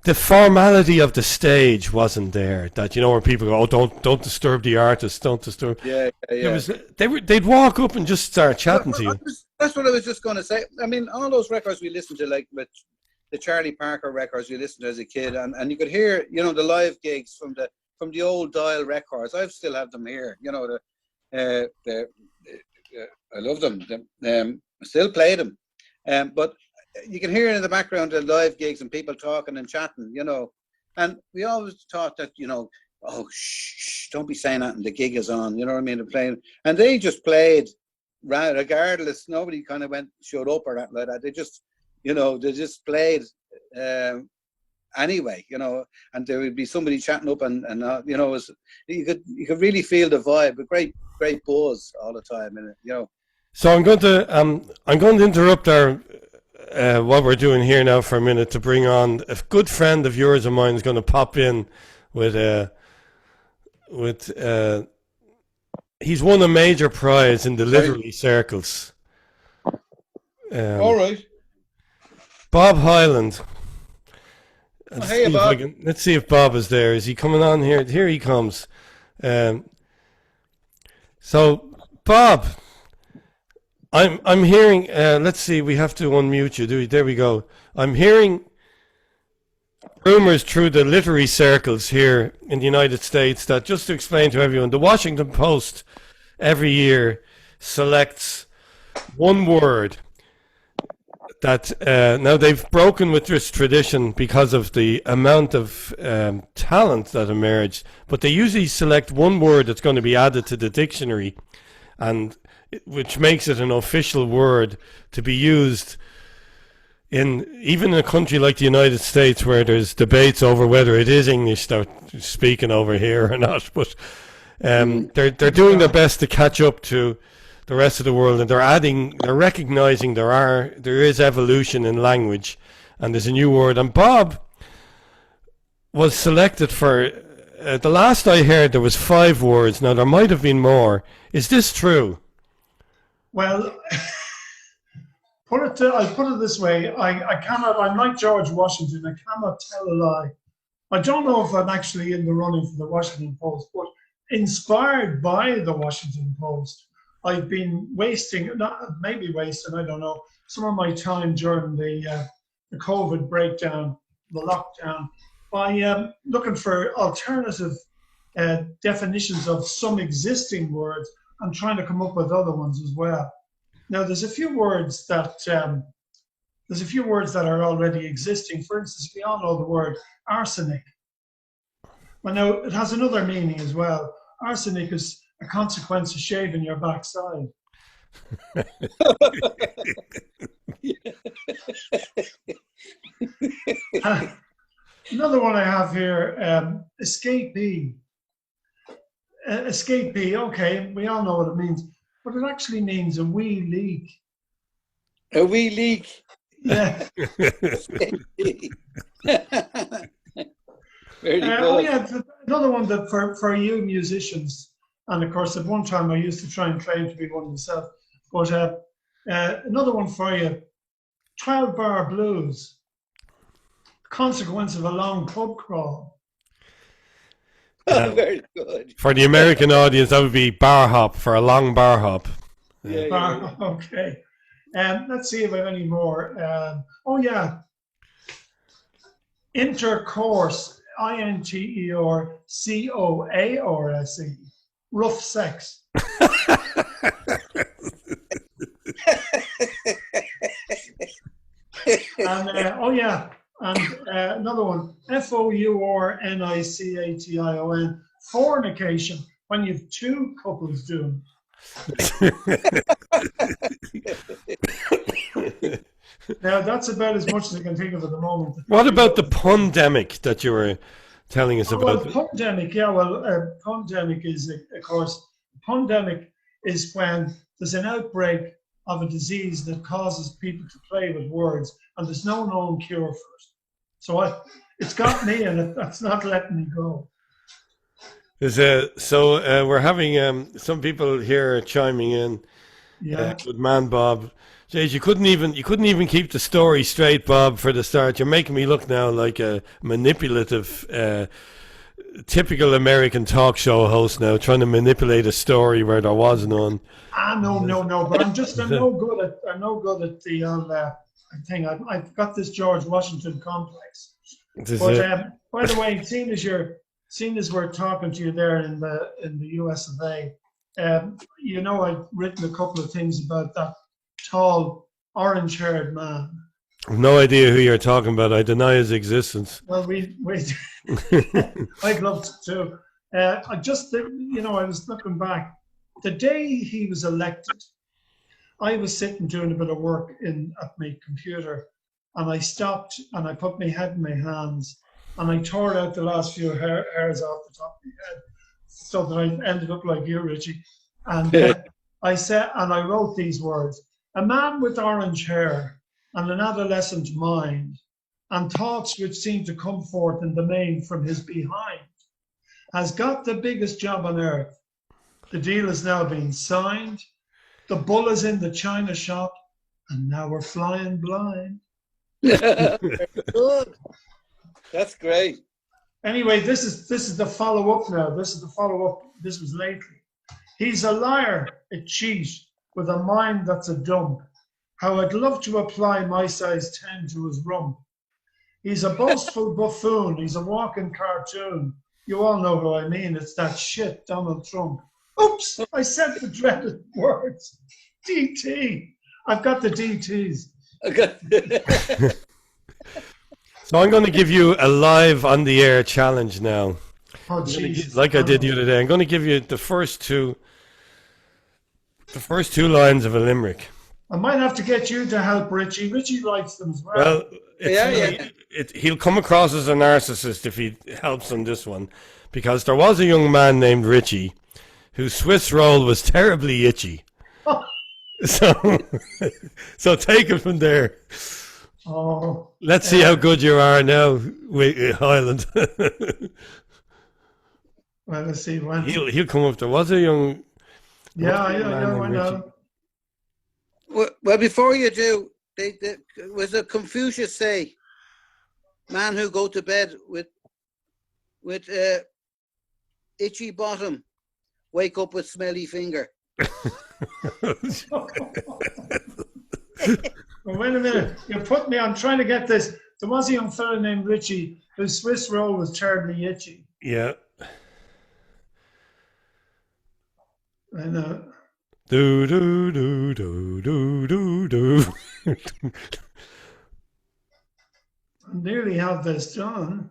the formality of the stage wasn't there. That where people go, "Oh, don't disturb the artist, don't disturb." Yeah. They'd walk up and just start chatting to you. That's what I was just going to say. I mean, all those records we listened to, like with the Charlie Parker records we listened to as a kid, and you could hear, the live gigs from the old Dial records. I still have them here. I love them. I still play them, but you can hear in the background the live gigs and people talking and chatting, And we always thought that, "Oh, shh, don't be saying that, and the gig is on." You know what I mean? They're playing, and they just played regardless. Nobody kind of showed up or that like that. They just, they just played anyway, and there would be somebody chatting up, and it was, you could really feel the vibe, a great buzz all the time, and So I'm going to interrupt what we're doing here now for a minute to bring on a good friend of yours of mine is going to pop in with he's won a major prize in the literary circles. All right. Bob Hyland. Hey, Bob. Let's see if Bob is there. Is he coming on here? Here he comes. So, Bob, I'm hearing. Let's see. We have to unmute you. There we go. I'm hearing rumors through the literary circles here in the United States that, just to explain to everyone, the Washington Post every year selects one word that now they've broken with this tradition because of the amount of talent that emerged, but they usually select one word that's going to be added to the dictionary, and which makes it an official word to be used even in a country like the United States, where there's debates over whether it is English that they're speaking over here or not. But they're doing their best to catch up to the rest of the world, and they're recognizing there is evolution in language, and there's a new word. And Bob was selected for the last I heard there was 5 words. Now there might have been more. Is this true? Well, I'll put it this way. I cannot. I'm like George Washington. I cannot tell a lie. I don't know if I'm actually in the running for the Washington Post, but inspired by the Washington Post, I've been wasting, maybe wasting, I don't know, some of my time during the COVID breakdown, the lockdown, by looking for alternative definitions of some existing words and trying to come up with other ones as well. Now, there's a few words that are already existing. For instance, we all know the word arsenic. Well, now it has another meaning as well. Arsenic is a consequence of shaving your backside. Another one I have here, escapee. Escapee, okay, we all know what it means, but it actually means a wee leak. A wee leak. Yeah. Very good. Oh yeah, another one that for you musicians, and of course at one time I used to try and claim to be one myself, but another one for you, 12-bar blues, consequence of a long pub crawl. Very good. For the American audience, that would be bar hop, for a long bar hop. Yeah. Okay. Let's see if I have any more. Oh yeah, intercourse. INTERCOARSE, rough sex. And another one, FOURNICATION, fornication, when you've two couples doing. Now that's about as much as I can think of at the moment. What about the pandemic that you were telling us about? Well, pandemic, yeah. Well, pandemic is, of course, pandemic is when there's an outbreak of a disease that causes people to play with words, and there's no known cure for it. So it's got me, and that's not letting me go. We're having some people here chiming in. Yeah. Good man, Bob. Jeez, you couldn't even keep the story straight, Bob, for the start. You're making me look now like a manipulative, typical American talk show host now, trying to manipulate a story where there was none. No. But I'm no good at the thing. I've got this George Washington complex. But by the way, seeing as we're talking to you there in the US of A, I've written a couple of things about that tall, orange-haired man. I've no idea who you're talking about. I deny his existence. Well, I'd love to too. I was looking back. The day he was elected, I was sitting doing a bit of work at my computer, and I stopped and I put my head in my hands and I tore out the last few hairs off the top of my head, so that I ended up like you, Richie. And I wrote these words: a man with orange hair and an adolescent mind, and thoughts which seem to come forth in the main from his behind, has got the biggest job on earth. The deal is now being signed. The bull is in the china shop, and now we're flying blind. Good. That's great. Anyway, this is the follow-up now. This is the follow-up. This was lately. He's a liar, a cheat, with a mind that's a dump. How I'd love to apply my size 10 to his rump. He's a boastful buffoon. He's a walking cartoon. You all know who I mean. It's that shit Donald Trump. Oops, I said the dreaded words. DT. I've got the DTs. So I'm going to give you a live on the air challenge now. Oh, Jesus. Like I did the other day. I'm going to give you the first two lines of a limerick. I might have to get you to help Richie. Richie likes them as well. Well, he'll come across as a narcissist if he helps on this one, because there was a young man named Richie whose Swiss roll was terribly itchy. So take it from there. Oh, let's see how good you are now, Hyland. Well, let's see when he'll come up. There was a young. Yeah, I know. Well, before you do, was a Confucius say, "Man who go to bed with itchy bottom, wake up with smelly finger." Well, wait a minute. You put me. I'm trying to get this. There was a young fellow named Richie whose Swiss roll was terribly itchy. Yeah. I know. Do do do do do do do. Nearly have this done.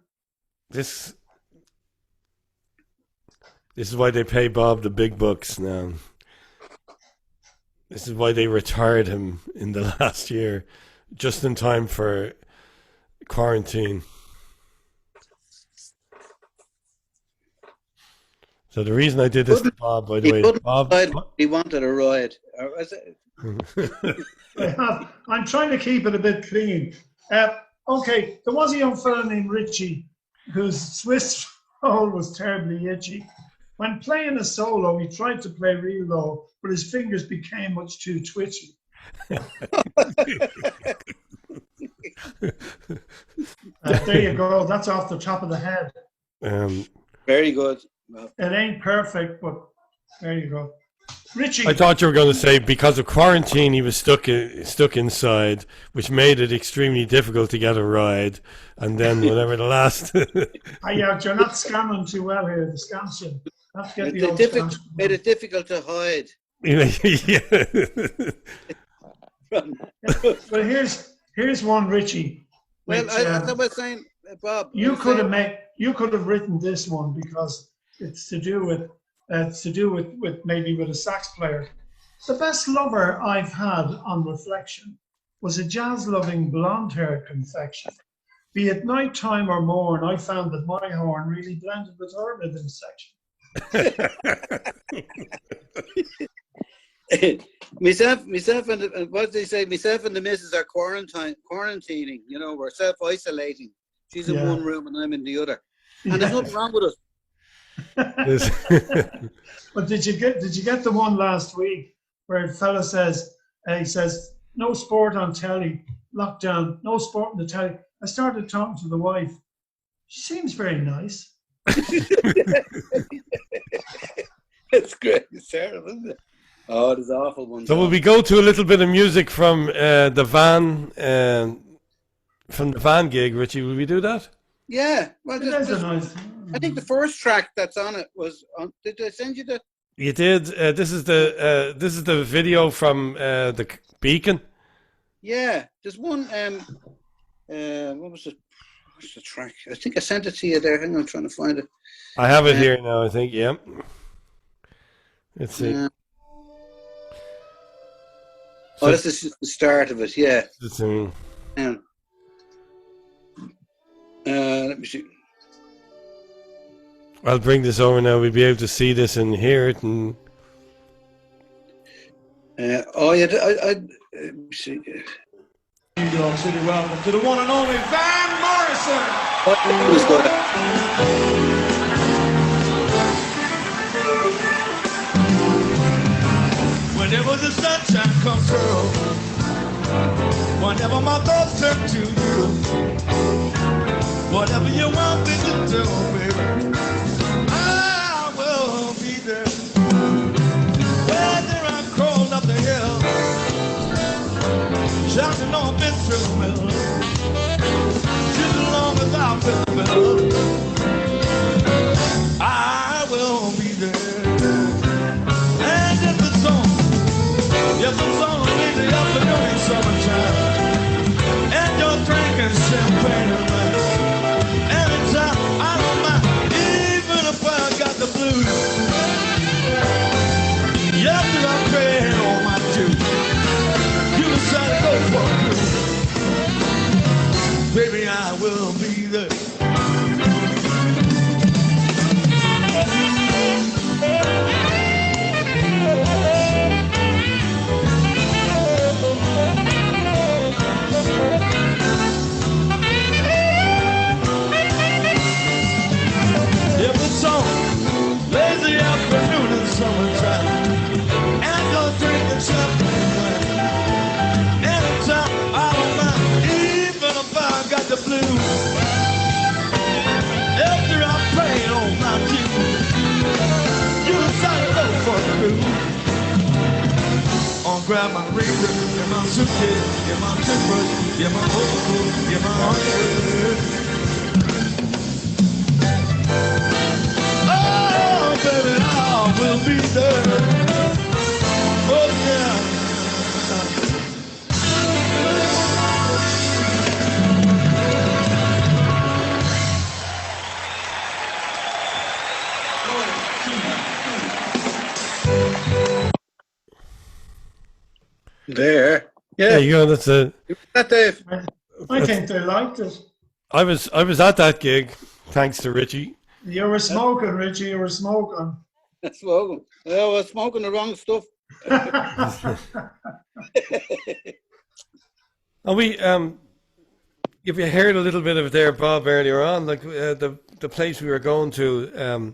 This is why they pay Bob the big bucks now. This is why they retired him in the last year, just in time for quarantine. So the reason I did this to Bob, by the way, is Bob. He wanted a ride. Or was it? I'm trying to keep it a bit clean. Okay, there was a young fella named Richie whose Swiss roll was terribly itchy. When playing a solo, he tried to play real low, but his fingers became much too twitchy. There you go. That's off the top of the head. Very good. It ain't perfect, but there you go. Richie. I thought you were going to say because of quarantine he was stuck inside, which made it extremely difficult to get a ride. And then whatever the last... You're not scamming too well here. The scams you. Have to get made it difficult to hide. Well, here's one, Richie. Well, which, I was saying, Bob. You could have written this one because it's to do with maybe with a sax player. The best lover I've had on reflection was a jazz-loving blonde-haired confection. Be it night time or morn, I found that my horn really blended with her rhythm section. myself and what they say, myself and the missus are quarantining, we're self-isolating. She's in one room and I'm in the other. And there's nothing wrong with us. But did you get the one last week where a fella says, he says, no sport on telly, lockdown, no sport on the telly. I started talking to the wife. She seems very nice. It's great. It's terrible, isn't it? Oh, there's awful ones. So will we go to a little bit of music from the van gig, Richie? Will we do that? Yeah. Well, nice. I think the first track that's on it was on. Did I send you the? You did. This is the video from the Beacon. Yeah, there's one. What was it? What's the track? I think I sent it to you there. Hang on, I'm trying to find it. I have it here now, I think, yeah. Let's see. This is just the start of it, yeah. Let me see. I'll bring this over now. We'll be able to see this and hear it. And let me see. New York City, welcome to the one and only Van Morrison. Whenever the sunshine comes through, whenever my thoughts turn to you, whatever you want me to do, baby, I will be there. Whether I'm crawling up the hill, shouting on Benson Mill, just as long as I'm in the middle, I will be there. And if it's on, in the afternoon in summertime, and you're drinking champagne and ice, anytime, I don't mind, even if I got the blues. After I'm paying all my dues, you decide to go for a cruise. Baby, I will be there. If it's on lazy afternoon in summertime, and you're drinking champagne wine, anytime, I don't mind, even if I got the blues. After I'm paying all my dues, you decide to go for a cruise. Grab my razor, get my suitcase, get my toothbrush, get my hose, get my underwear. Oh, baby, I will be there. there. There Yeah. you go. That's a. That Dave. I think they liked it. I was at that gig, thanks to Richie. You were smoking, Richie. You were smoking. Smoking. Yeah, I was smoking the wrong stuff. And we if you heard a little bit of it there, Bob, earlier on, like the place we were going to,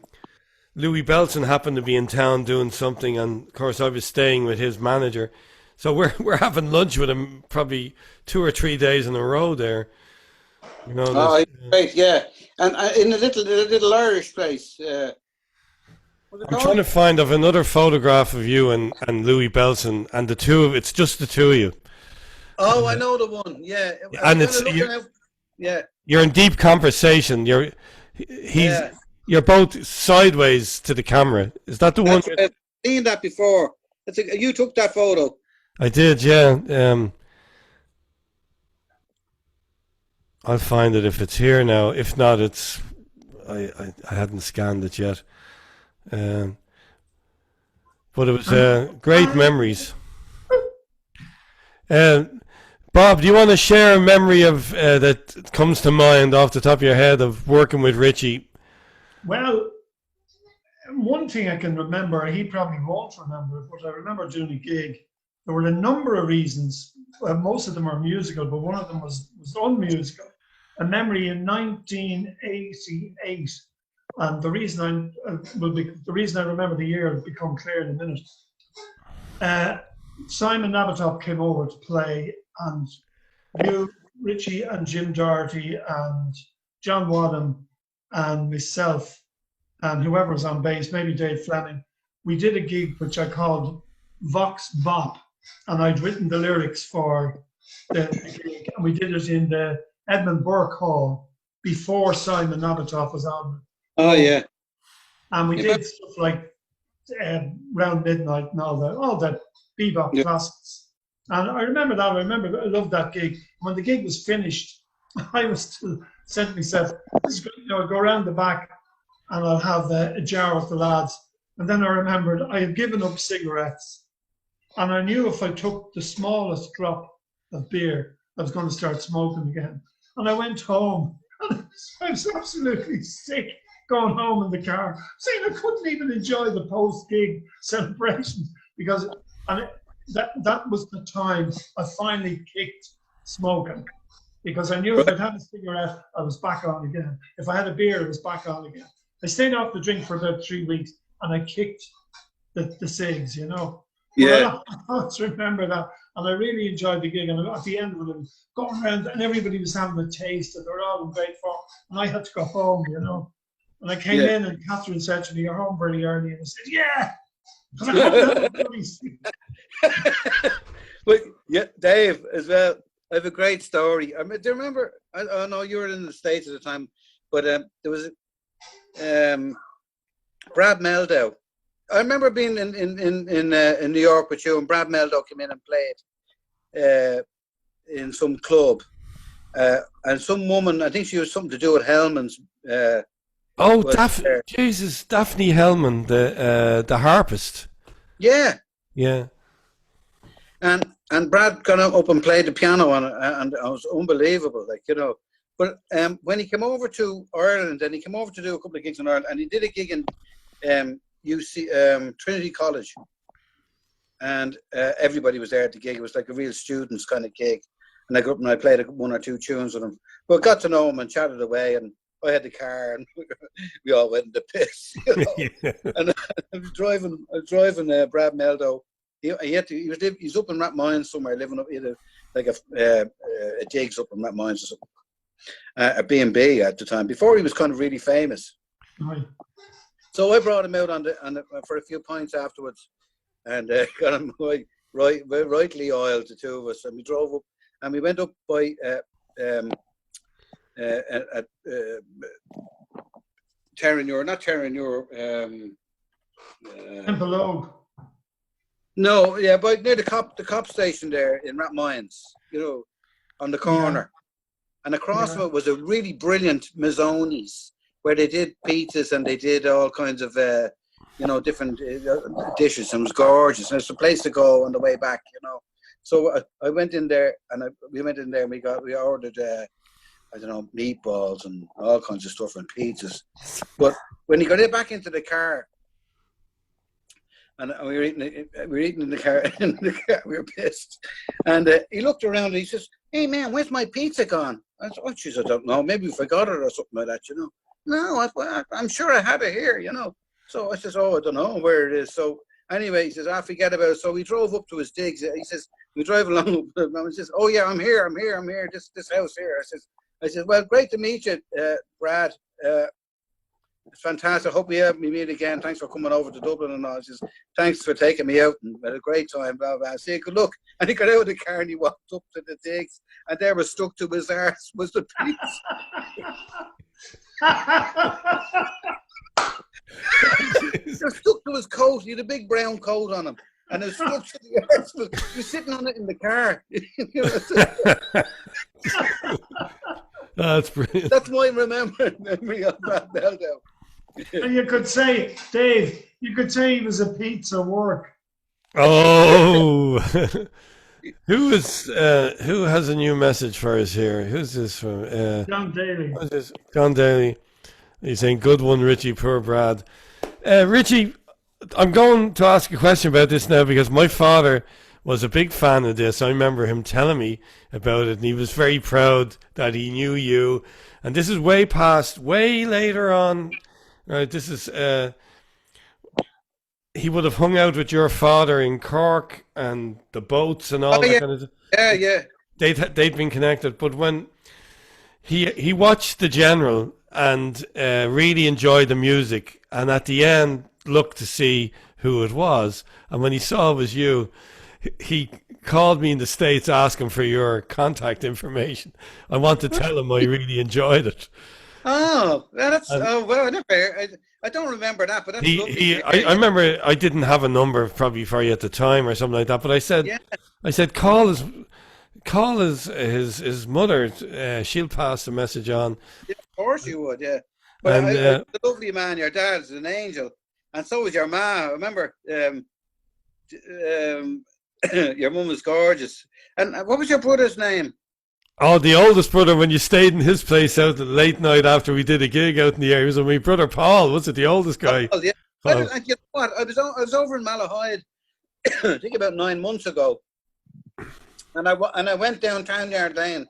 Louis Belson happened to be in town doing something, and of course I was staying with his manager, so we're having lunch with him probably 2 or 3 days in a row there. You know. Oh, great, yeah, and in a little Irish place. I'm trying to find of another photograph of you and Louis Belson, and it's just the two of you. Oh, I know the one. Yeah, And you're in deep conversation. You're both sideways to the camera. Is that the one? I've seen that before. You took that photo. I did, yeah. I'll find it if it's here now. If not, it's I hadn't scanned it yet. But it was great memories. Bob, do you want to share a memory of that comes to mind off the top of your head of working with Richie? Well, one thing I can remember, he probably won't remember it, but I remember doing a gig. There were a number of reasons. Most of them are musical, but one of them was unmusical. A memory in 1988, and the reason I remember the year will become clear in a minute. Simon Nabatoff came over to play, and you, Richie, and Jim Doherty, and John Wadham, and myself, and whoever was on bass, maybe Dave Fleming. We did a gig which I called Vox Bop, and I'd written the lyrics for the gig, and we did it in the Edmund Burke Hall before Simon Nabatoff was on. Oh yeah, and we did stuff like Round Midnight and all that bebop classics. And I remember that. I loved that gig. When the gig was finished, I was still saying to myself, "This is good. I'll go around the back and I'll have a jar with the lads." And then I remembered I had given up cigarettes, and I knew if I took the smallest drop of beer, I was going to start smoking again. And I went home, and I was absolutely sick going home in the car, saying I couldn't even enjoy the post-gig celebration because that was the time I finally kicked smoking, because I knew if I'd had a cigarette, I was back on again. If I had a beer, I was back on again. I stayed off the drink for about 3 weeks, and I kicked the cigs, you know. Yeah. I always remember that, and I really enjoyed the gig. And at the end of it, I was going around, and everybody was having a taste, and they were all in great form. And I had to go home, you know. And I came in, and Catherine said to me, "You're home very early," and I said, "Yeah." But yeah, Dave as well. I have a great story. I mean, do you remember? I know you were in the States at the time, but there was Brad Meldow. I remember being in New York with you, and Brad Meldow came in and played in some club, and some woman, I think she was something to do with Hellman's. Daphne Hellman, the harpist. Yeah. Yeah. And Brad got up and played the piano on it, and it was unbelievable, like, you know. But when he came over to Ireland, and he came over to do a couple of gigs in Ireland, and he did a gig in Trinity College, and everybody was there at the gig. It was like a real students kind of gig, and I got up and I played 1 or 2 tunes with him. But got to know him and chatted away, and I had the car, and we all went in the piss, you know. And I was driving Brad Meldow. He's up in Rathmines somewhere, living up either like a digs up in Rathmines or something, a B&B at the time, before he was kind of really famous. Right. So I brought him out for a few pints afterwards, and got him rightly oiled, the two of us, and we drove up, and we went up by Temple Oak. No, yeah, but near the cop station there in Rathmines, you know, on the corner. Yeah. And across from it was a really brilliant Mazzoni's, where they did pizzas and they did all kinds of, different dishes, and it was gorgeous. And it's a place to go on the way back, you know. So I went in there, and we went in there, and we ordered, I don't know, meatballs and all kinds of stuff and pizzas. But when he got it back into the car, and we were eating in the car, we were pissed. And he looked around and he says, "Hey man, where's my pizza gone?" I said, "Oh jeez, I don't know. Maybe we forgot it or something like that, you know." "No, I'm sure I had it here, you know." So I says, "Oh, I don't know where it is." So anyway, he says, "I forget about it." So we drove up to his digs. He says, we drive along, and he says, "Oh yeah, I'm here. This house here." I said, "Well, great to meet you, Brad. It's fantastic. Hope we meet again. Thanks for coming over to Dublin and all." He says, "Thanks for taking me out and had a great time, blah, blah." I said, "Good luck." And he got out of the car and he walked up to the digs, and there was stuck to his arse was the pizza. It was stuck to his coat. He had a big brown coat on him, and it was stuck to the arse. He was sitting on it in the car. That's brilliant. That's my memory of that meltdown. And you could say, Dave, he was a pizza work. Oh, who has a new message for us here? Who's this from? John Daly. Who's this? John Daly. He's saying, "Good one, Richie. Poor Brad." Richie, I'm going to ask a question about this now because my father was a big fan of this. I remember him telling me about it, and he was very proud that he knew you. And this is way later on. Right? This is he would have hung out with your father in Cork and the boats and all that kind of. Yeah. They'd been connected, but when he watched The General and really enjoyed the music, and at the end looked to see who it was, and when he saw it was you, he called me in the States asking for your contact information. I want to tell him I really enjoyed it. Oh, that's well, I don't remember that, but that's lovely. I remember I didn't have a number probably for you at the time or something like that, but I said call his mother. She'll pass the message on. Yeah, of course you would, yeah. But a lovely man. Your dad's an angel, and so was your ma. I remember. Your mum was gorgeous. And what was your brother's name? Oh, the oldest brother, when you stayed in his place out at late night after we did a gig out in the area, was my brother Paul. Was it the oldest guy? Paul, yeah. Paul. And you know what? I was over in Malahide, I think about 9 months ago, and I went down Townyard Lane,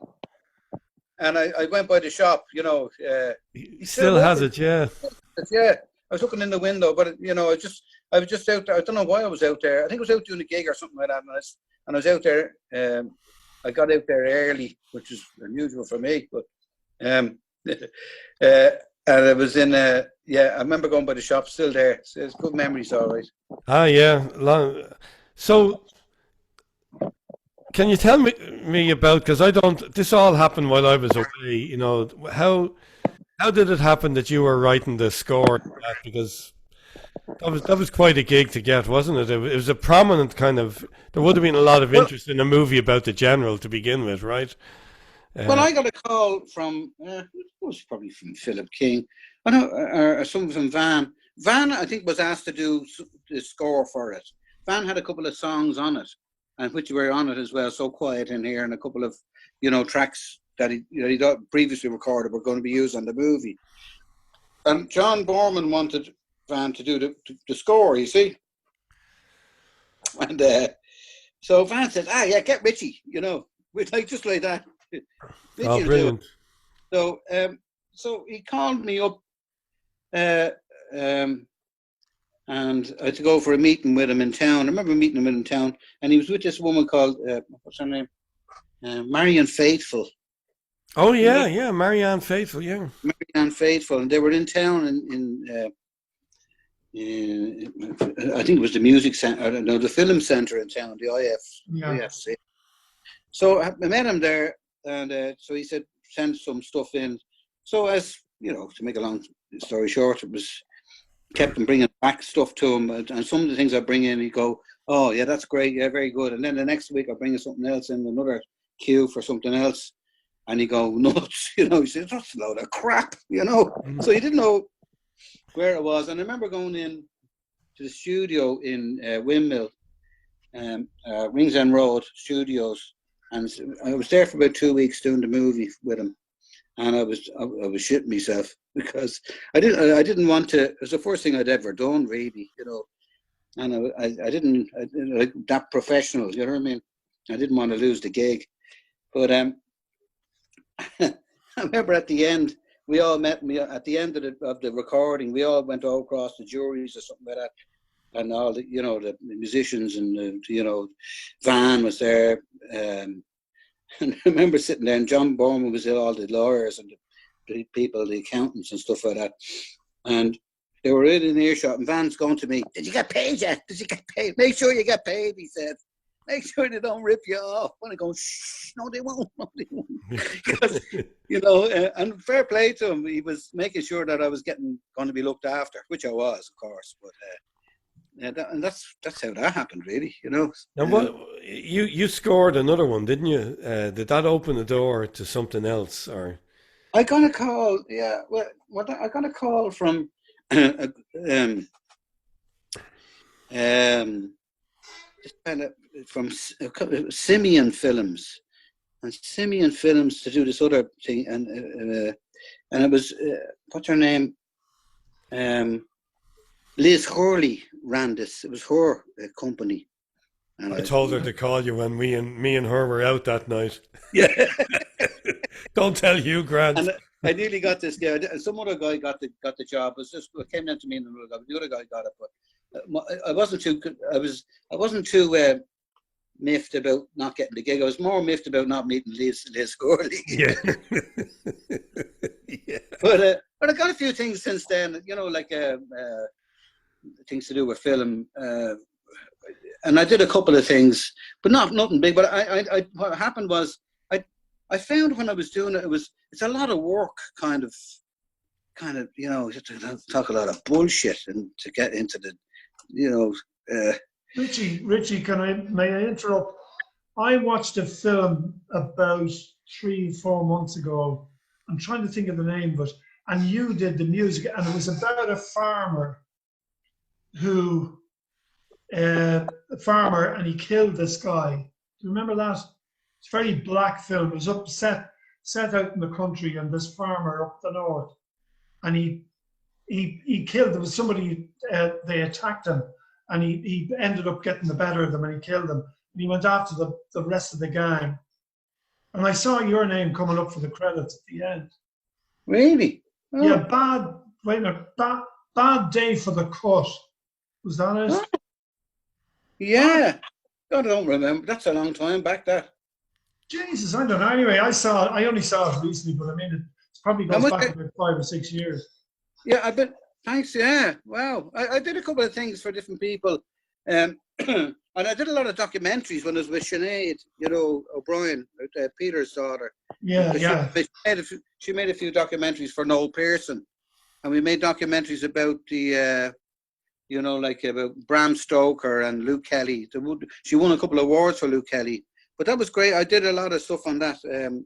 and I went by the shop. You know, he still has it, yeah. Yeah, I was looking in the window, but you know, I was just out there. I don't know why I was out there. I think I was out doing a gig or something like that. And I was out there. I got out there early, which is unusual for me. But and I was in. I remember going by the shop. Still there. So it's good memories, all right. Ah, yeah. So, can you tell me about? Because I don't. This all happened while I was away. You know how did it happen that you were writing the score? Because that was quite a gig to get, wasn't it? It was a prominent kind of. There would have been a lot of interest in a movie about the General to begin with, right? Well, I got a call from. It was probably from Philip King. I know, or someone from Van. Van, I think, was asked to do the score for it. Van had a couple of songs on it, and which were on it as well. So Quiet in Here, and a couple of, tracks that he previously recorded were going to be used on the movie. And John Borman wanted Van to do the score, you see. And so Van said, yeah, get Richie, just like that. Oh, brilliant. So so he called me up and I had to go for a meeting with him in town. I remember meeting him in town, and he was with this woman called, what's her name? Marianne Faithful. Oh, yeah, Marianne Faithful, yeah. Marianne Faithful, and they were in town in I think it was the music center, no, the film center in town, the IFC. So I met him there, and so he said, send some stuff in. So as, to make a long story short, it was kept on bringing back stuff to him, and some of the things I bring in, he'd go, oh, yeah, that's great, yeah, very good. And then the next week I bring in something else in, another cue for something else, and he'd go nuts, he said, that's a load of crap, So he didn't know where it was. And I remember going in to the studio in Windmill, Ringsend Road Studios, and I was there for about 2 weeks doing the movie with him, and I was shitting myself because I didn't want to. It was the first thing I'd ever done, really, and I didn't like that professional. You know what I mean? I didn't want to lose the gig, but I remember at the end. We all met at the end of the recording. We all went all across the juries or something like that, and all the the musicians and Van was there. And I remember sitting there, and John Bowman was there, all the lawyers and the people, the accountants and stuff like that, and they were in earshot. And Van's going to me, "Did you get paid yet? Did you get paid? Make sure you get paid," he said. "Make sure they don't rip you off." And I go, "Shh, no, they won't. No, they won't." Because, and fair play to him. He was making sure that I was going to be looked after, which I was, of course. But and that's how that happened, really. Now, what you scored another one, didn't you? Did that open the door to something else, or? I got a call. Yeah, well, I got a call from from Simeon Films, and Simeon Films to do this other thing, and it was what's her name? Liz Hurley ran this. It was her company. And I told her to call you when me and her were out that night. Yeah. Don't tell Hugh Grant. And I nearly got this guy. Some other guy got the job. It came down to me, and the other guy got it, but. I wasn't too miffed about not getting the gig. I was more miffed about not meeting Liz Hurley. Yeah. Yeah. But I got a few things since then. Like things to do with film, and I did a couple of things, but nothing big. But I what happened was I found when I was doing it, it's a lot of work, kind of you have to talk a lot of bullshit and to get into the. Richie, may I interrupt? I watched a film about 3-4 months ago. I'm trying to think of the name of it, and you did the music, and it was about a farmer and he killed this guy. Do you remember that? It's a very black film. It was set out in the country, and this farmer up the north, and he killed. There was somebody. They attacked him, and he ended up getting the better of them, and he killed them. And he went after the rest of the gang. And I saw your name coming up for the credits at the end. Really? Oh. Yeah, bad day for the cut. Was that it? Oh. Yeah. I don't remember. That's a long time back. That. Jesus, I don't know. Anyway, I only saw it recently, but I mean, it probably goes back about 5 or 6 years. Yeah, I bet. Thanks. Yeah. Wow. I did a couple of things for different people, and I did a lot of documentaries when I was with Sinead, O'Brien, Peter's daughter. Yeah, yeah. She made a few documentaries for Noel Pearson, and we made documentaries about the, like about Bram Stoker and Luke Kelly. She won a couple of awards for Luke Kelly, but that was great. I did a lot of stuff on that,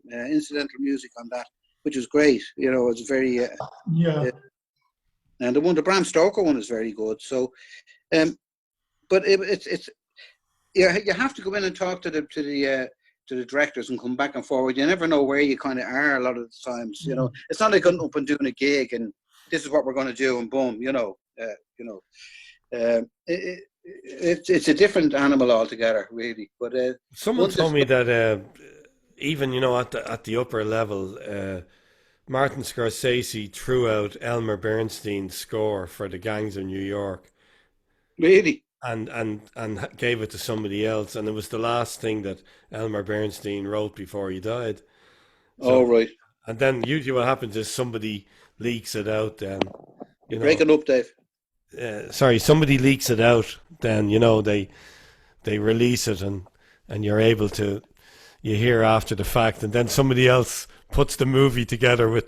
incidental music on that, which was great. It was very and the Bram Stoker one is very good. So, but it's you have to go in and talk to the directors and come back and forward. You never know where you kind of are a lot of the times. It's not like going up and doing a gig and this is what we're going to do and boom. It's a different animal altogether, really. But someone told me that even at the upper level. Martin Scorsese threw out Elmer Bernstein's score for The Gangs of New York. Really? And gave it to somebody else, and it was the last thing that Elmer Bernstein wrote before he died. So, right. And then usually what happens is somebody leaks it out. Then you're breaking up, Dave. Somebody leaks it out. Then they release it, and you're able to hear after the fact, and then somebody else puts the movie together with.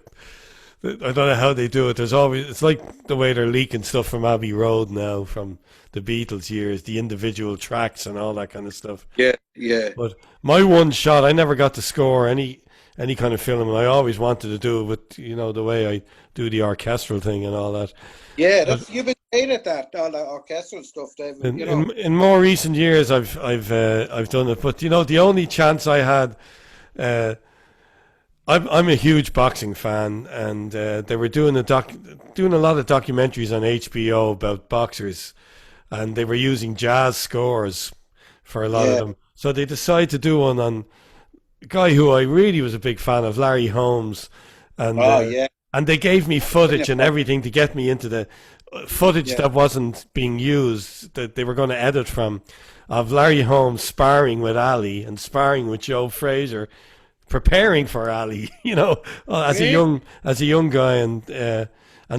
I don't know how they do it. It's like the way they're leaking stuff from Abbey Road now, from the Beatles years, the individual tracks and all that kind of stuff. Yeah, yeah. But my one shot, I never got to score any kind of film, and I always wanted to do it with the way I do the orchestral thing and all that. Yeah, you've been great at that, all that orchestral stuff, David. In, You know, in more recent years, I've done it, but the only chance I had, uh, I'm a huge boxing fan, and they were doing doing a lot of documentaries on HBO about boxers, and they were using jazz scores for a lot of yeah. them. So they decided to do one on a guy who I really was a big fan of, Larry Holmes, and Oh yeah, they gave me footage and everything to get me into the footage yeah. that wasn't being used, that they were going to edit from, of Larry Holmes sparring with Ali and sparring with Joe Frazier, preparing for Ali, Really? as a young guy, and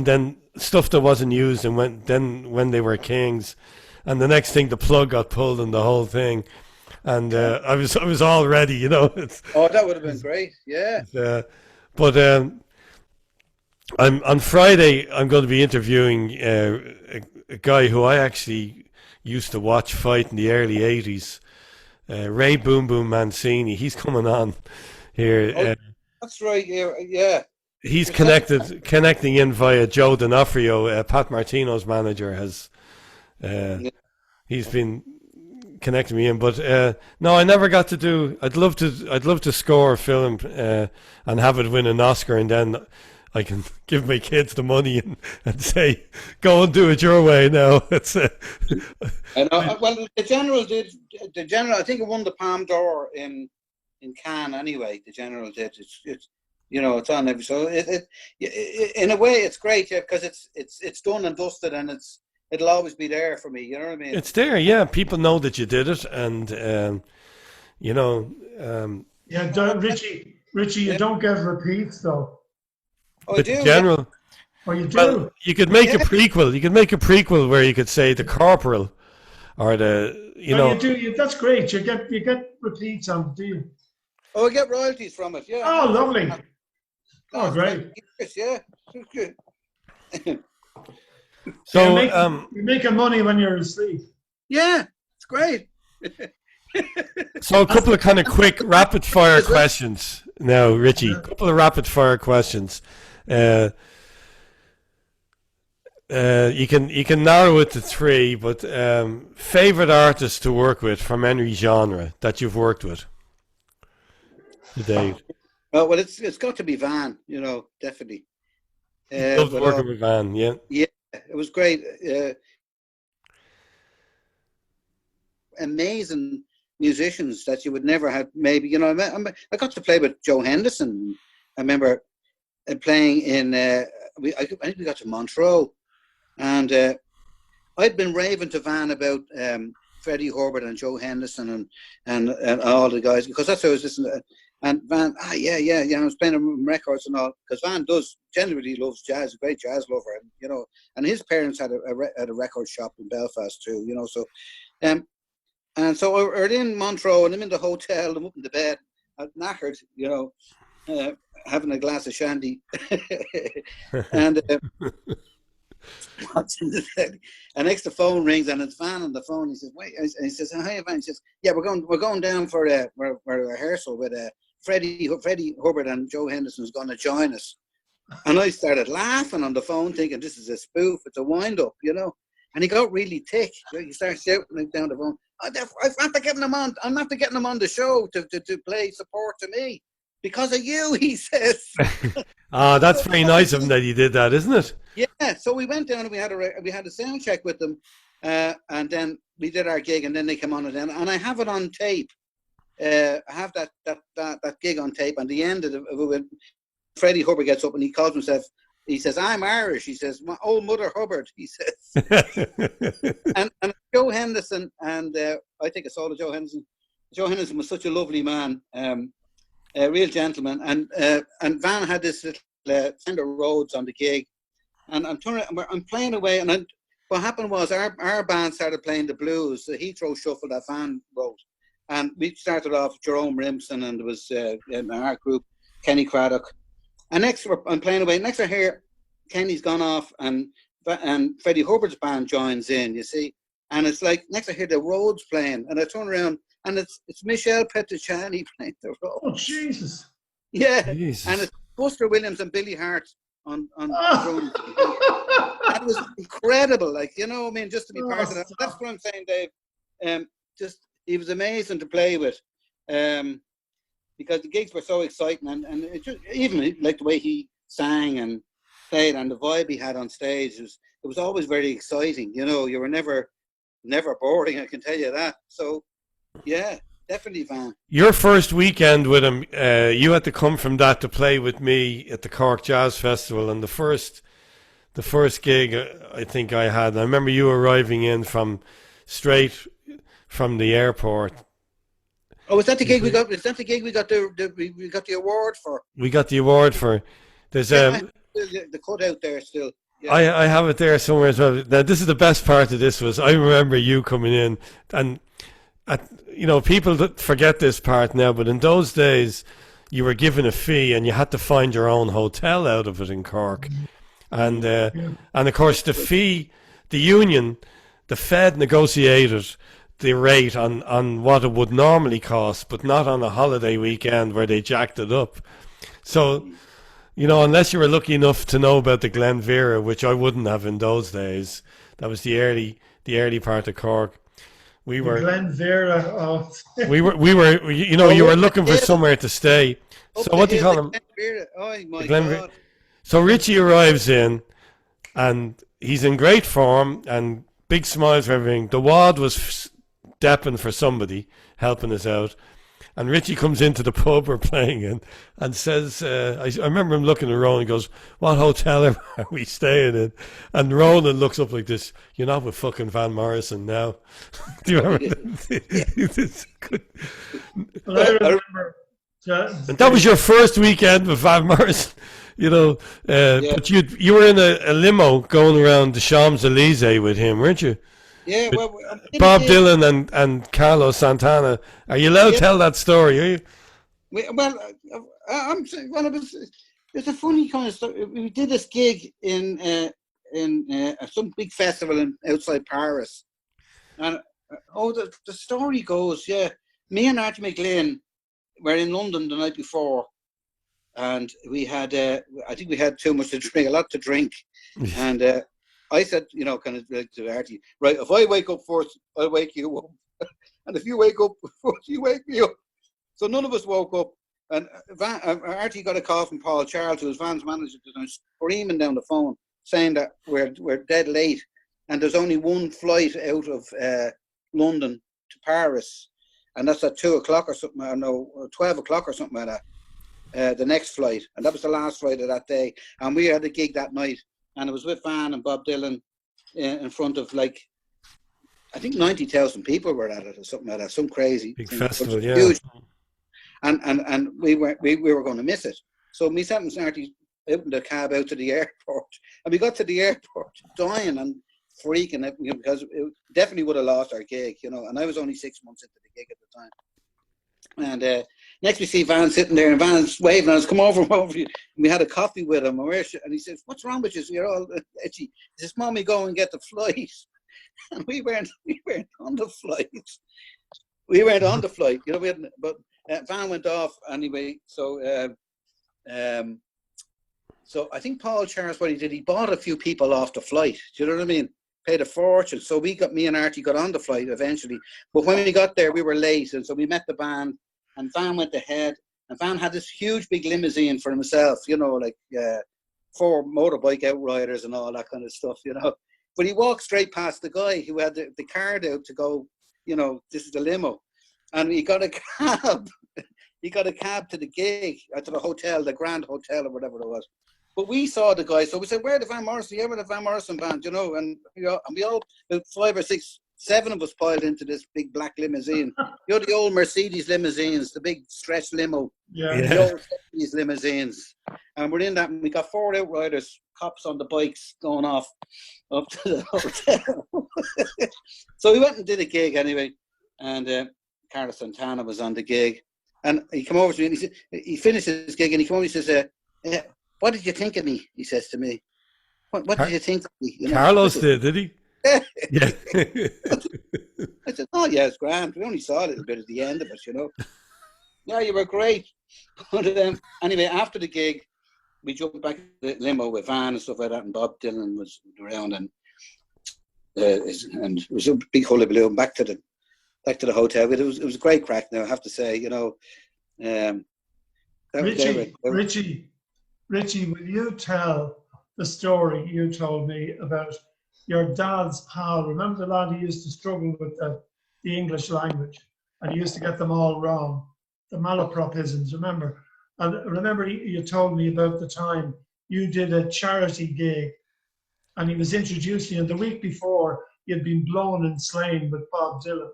then stuff that wasn't used, and when they were kings, and the next thing the plug got pulled and the whole thing, and I was all ready, It's, Oh, that would have been great. Yeah. but on Friday I'm going to be interviewing a guy who I actually used to watch fight in the early '80s, Ray Boom Boom Mancini. He's coming on here. Oh, that's right. Yeah, yeah. He's Was that? connecting in via Joe D'Onofrio. Pat Martino's manager has Yeah. he's been connecting me in, but no, I never got to do. I'd love to score a film and have it win an Oscar, and then I can give my kids the money and say, go and do it your way now. It's I know. Well, the general did. The general, I think, it won the Palme d'Or in Cannes. Anyway, the general did. It's it's on every. So in a way, it's great, yeah, because it's done and dusted, and it'll always be there for me. You know what I mean? it's there, yeah. People know that you did it, and you know, um, Yeah, Richie, you Yeah. don't get repeats though. Oh, I but do. the Yeah. general. Oh, you do? Well, you could make a Yeah. prequel. You could make a prequel where you could say the corporal, or the Oh, you do. That's great. You get repeats on, do you? Oh, I get royalties from it. Yeah. Oh, lovely. Oh, Last great. 20 years, yeah. It's good. So You're making money when you're asleep. Yeah, it's great. so a couple of kind of quick rapid fire questions now, Richie. A couple of rapid fire questions. You can narrow it to three, but favorite artist to work with from any genre that you've worked with to date. Well, it's got to be Van. Definitely. Loved But, working with Van, yeah. yeah, it was great. Amazing musicians that you would never have. Maybe I got to play with Joe Henderson. I remember playing in. I think we got to Montreux, and I'd been raving to Van about Freddie Hubbard and Joe Henderson and all the guys, because that's what I was listening to. And Van, yeah, I was playing him records and all, because Van generally loves jazz, a great jazz lover, and his parents had a record shop in Belfast too, so, and so we're in Montreux, and I'm in the hotel, I'm up in the bed, I'm knackered, having a glass of shandy, and watching the telly. And next the phone rings, and it's Van on the phone. He says, "Wait," and he says, "Hi, Van." He says, "Yeah, we're going down for a rehearsal with Freddie Hubbard, and Joe Henderson's going to join us." And I started laughing on the phone, thinking this is a spoof, it's a wind up, And he got really thick. He started shouting down the phone, I'm after getting him on. I'm after getting him on the show to play support to me because of you," he says. That's very nice of him that he did that, isn't it? Yeah, so we went down and we had a sound check with them, and then we did our gig, and then they came on it, and I have it on tape. I have that gig on tape, and the end of it, when Freddie Hubbard gets up and he calls himself, he says, "I'm Irish." He says, "My old mother Hubbard," he says. and Joe Henderson, and I think it's all of Joe Henderson. Joe Henderson was such a lovely man, a real gentleman, and Van had this little Fender Rhodes on the gig. And I'm playing away, and what happened was our band started playing the blues, the Heathrow Shuffle that Van wrote, and we started off Jerome Rimson, and there was in our group Kenny Craddock, and next I'm playing away. Next I hear Kenny's gone off, and Freddie Hubbard's band joins in, you see, and it's like next I hear the Rhodes playing, and I turn around and it's Michel Petrucciani playing the Rhodes. Oh, Jesus. Yeah, Jesus. and it's Buster Williams and Billy Hart on drums. And it was incredible. Like, you know, I mean, just to be part of that. That's what I'm saying, Dave. Just he was amazing to play with, because the gigs were so exciting, and it just, even like the way he sang and played and the vibe he had on stage, it was always very exciting. You know, you were never boring, I can tell you that. So, yeah, definitely Van. Your first weekend with him, you had to come from that to play with me at the Cork Jazz Festival, and the first gig I think I had. I remember you arriving in straight from the airport. Oh, is that the gig we got? Is that the gig we got we got the award for? We got the award for. There's the cutout there still. Yeah. I have it there somewhere as well. Now, this is the best part of this was I remember you coming in, and you know, people forget this part now, but in those days you were given a fee and you had to find your own hotel out of it in Cork, and of course the fee, the union, the Fed negotiated the rate on what it would normally cost, but not on a holiday weekend where they jacked it up. So, you know, unless you were lucky enough to know about the Glenveera, which I wouldn't have in those days, that was the early part of Cork. We were Glenveera. we were you know, you were looking for somewhere to stay. So what do you call them? Oh my God. So Richie arrives in, and he's in great form and big smiles for everything. The wad was depping for somebody helping us out, and Richie comes into the pub we're playing in and says, I remember him looking at Ronan and goes, "What hotel are we staying in?" And Ronan looks up like this, "You're not with fucking Van Morrison now." Do you remember that? I remember. And that was your first weekend with Van Morrison, you know. But you were in a limo going around the Champs-Élysées with him, weren't you? Yeah, well, Bob Dylan and Carlos Santana. Are you allowed to tell that story? Are you? I'm saying, it's a funny kind of story. We did this gig in some big festival outside Paris, and the story goes, me and Archie McLean were in London the night before, and we had I think we had too much to drink, a lot to drink, and I said, you know, kind of to Archie, right, if I wake up first, I'll wake you up. And if you wake up first, you wake me up. So none of us woke up. And Archie got a call from Paul Charles, who was Van's manager, screaming down the phone, saying that we're dead late. And there's only one flight out of London to Paris. And that's at 2 o'clock or something, or 12 o'clock or something like that, the next flight. And that was the last flight of that day. And we had a gig that night. And it was with Van and Bob Dylan in front of, like, I think 90,000 people were at it or something like that. Some crazy big thing. festival, Huge. And we were going to miss it. So me sat and Artie opened the cab out to the airport, and we got to the airport dying and freaking out, you know, because it definitely would have lost our gig, you know. And I was only 6 months into the gig at the time. And next we see Van sitting there, and Van's waving at us, "Come over, come over." And we had a coffee with him, and he says, "What's wrong with you? You're all itchy." He says, "Mommy, go and get the flight." And we weren't on the flight. We weren't on the flight, you know. But Van went off anyway. So so I think Paul Charles, what he did, he bought a few people off the flight. Do you know what I mean? Paid a fortune. So me and Archie got on the flight eventually. But when we got there, we were late, and so we met the band. And Van went ahead, and Van had this huge big limousine for himself, you know, like 4 motorbike outriders and all that kind of stuff, you know. But he walked straight past the guy who had the card out to go, you know, this is the limo. And he got a cab. He got a cab to the gig, to the hotel, the Grand Hotel or whatever it was. But we saw the guy, so we said, "Where are the Van Morrison? Yeah, we're the Van Morrison band, you know." And we all, about 5 or 6, 7 of us piled into this big black limousine. You know, the old Mercedes limousines, the big stretch limo. The old 70s limousines. And we're in that, and we got 4 outriders, cops on the bikes going off up to the hotel. So we went and did a gig anyway. And Carlos Santana was on the gig. And he came over to me, and he finished his gig, and he came over and he says, "What did you think of me?" He says to me. What did you think of me? You know, Carlos did he? Yeah. I said, "Oh yeah, it's grand. We only saw a little bit at the end of it, you know." "Yeah, you were great." One of them. Anyway, after the gig, we jumped back to the limo with Van and stuff like that, and Bob Dylan was around, and it was a big hullabaloo, and back to the hotel. But it was a great crack. Now I have to say, you know, Richie, will you tell the story you told me about your dad's pal? Remember the lad who used to struggle with the English language, and he used to get them all wrong, the malapropisms, remember? And remember, you told me about the time you did a charity gig, and he was introducing you, and the week before, you'd been blown and slain with Bob Dylan.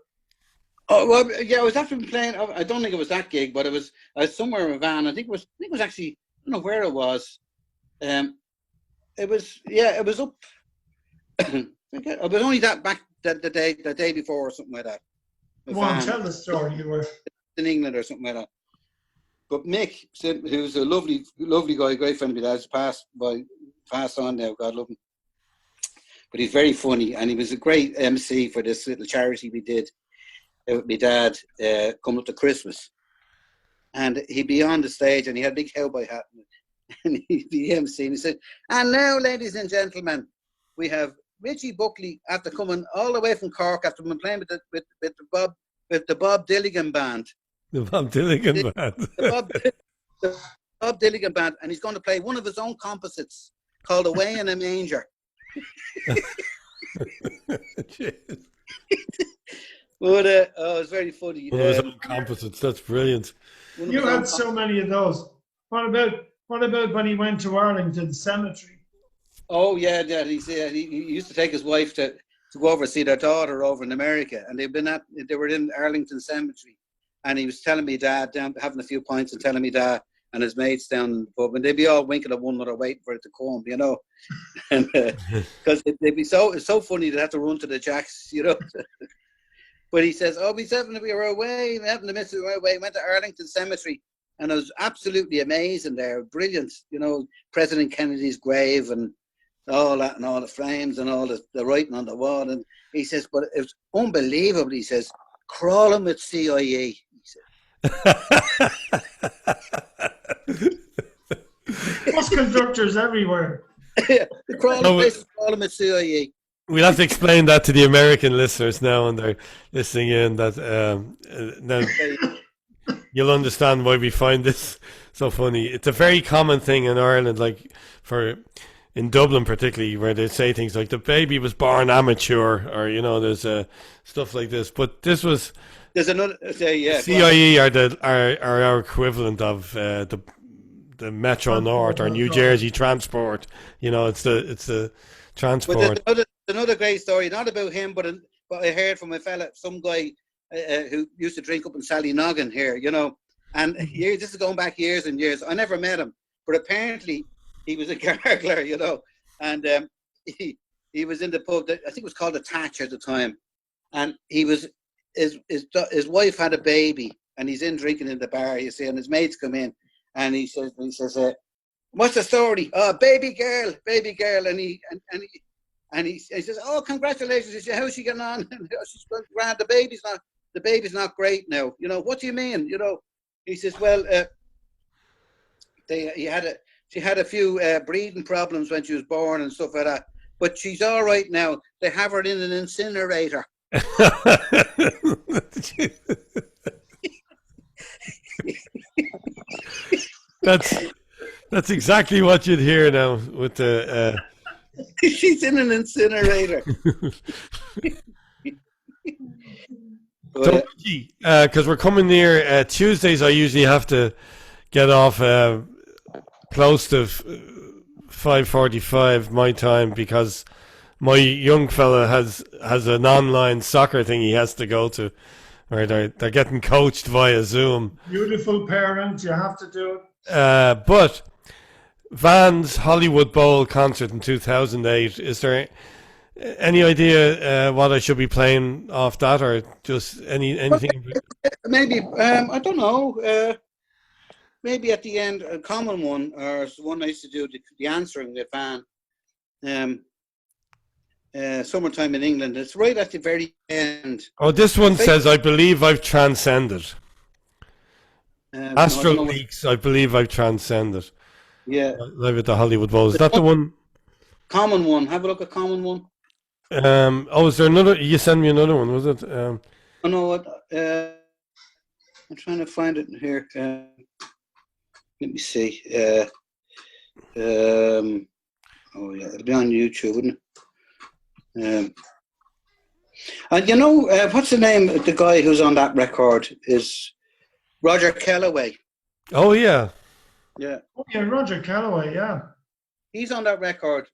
Oh, well, yeah, I was after playing. I don't think it was that gig, but I was somewhere in Van. I think it was actually, I don't know where it was. It was up. It was only that back the day before or something like that. Go on, tell the story. You were in England or something like that. But Mick, who's a lovely guy, great friend of mine, passed on now, God love him. But he's very funny, and he was a great MC for this little charity we did with my dad coming up to Christmas. And he'd be on the stage, and he had a big cowboy hat, and he'd be MC, and he said, "And now, ladies and gentlemen, we have Richie Buckley after coming all the way from Cork after been playing with the Bob Dylan band." The Bob Dylan band. The Bob Dylan band, and he's going to play one of his own composites called "Away in a Manger." But it's very funny. One of his own composites. That's brilliant. You had so many of those. What about when he went to Arlington Cemetery? Oh yeah. He used to take his wife to go over and see their daughter over in America, and they were in Arlington Cemetery, and he was telling me Dad down having a few pints and telling me Dad and his mates down in the pub, and they'd be all winking at one another waiting for it to come, you know, and because they'd be it's so funny they'd have to run to the jacks, you know. But he says, "Oh, we were away, we happened to miss it away. Went to Arlington Cemetery, and it was absolutely amazing there, brilliant, you know, President Kennedy's grave and all that, and all the flames and all the writing on the wall." And he says, "But it was unbelievable." He says, "Crawling with CIA." He said. Bus conductors everywhere. Yeah, crawling with CIA. We'll have to explain that to the American listeners now, and they're listening in. That now you'll understand why we find this so funny. It's a very common thing in Ireland, like in Dublin particularly, where they say things like the baby was born amateur, or you know, there's stuff like this. But there's another CIE are our equivalent of the Metro North or New Jersey Transport. You know, it's the transport. But another great story, not about him, but I heard from some guy who used to drink up in Sallynoggin here, you know, and this is going back years and years. I never met him, but apparently he was a gargler, you know, and he was in the pub. I think it was called the Thatch at the time, and his wife had a baby, and he's in drinking in the bar, you see, and his mates come in, and he says, "What's the story?" "Oh, baby girl," and he says, "Oh, congratulations." He said, "How's she getting on?" "She's grand. The baby's not great now." "You know, what do you mean?" You know, he says, "Well, she had a few breathing problems when she was born and stuff like that, but she's all right now. They have her in an incinerator." That's exactly what you'd hear now with the. She's in an incinerator. So, because we're coming near Tuesdays, I usually have to get off close to 5:45 my time, because my young fella has an online soccer thing he has to go to, where they're getting coached via Zoom. Beautiful parent, you have to do it. But Van's Hollywood Bowl concert in 2008, is there any idea what I should be playing off that, or just anything? Maybe, I don't know, maybe at the end, a common one, or one I used to do, the answering with Van, Summertime in England. It's right at the very end. Oh, this one says, "I believe I've transcended." Astro Leaks, "I believe I've transcended." Yeah. Live at the Hollywood Bowl. Is that the one? Common one. Have a look at Common one. Is there another? You sent me another one, was it? Oh no, what? I'm trying to find it here. Let me see. Oh yeah, it'll be on YouTube, wouldn't it? And you know, what's the name of the guy who's on that record? Is Roger Kellaway. Oh yeah. Yeah. Oh, yeah, Roger Calloway, yeah. He's on that record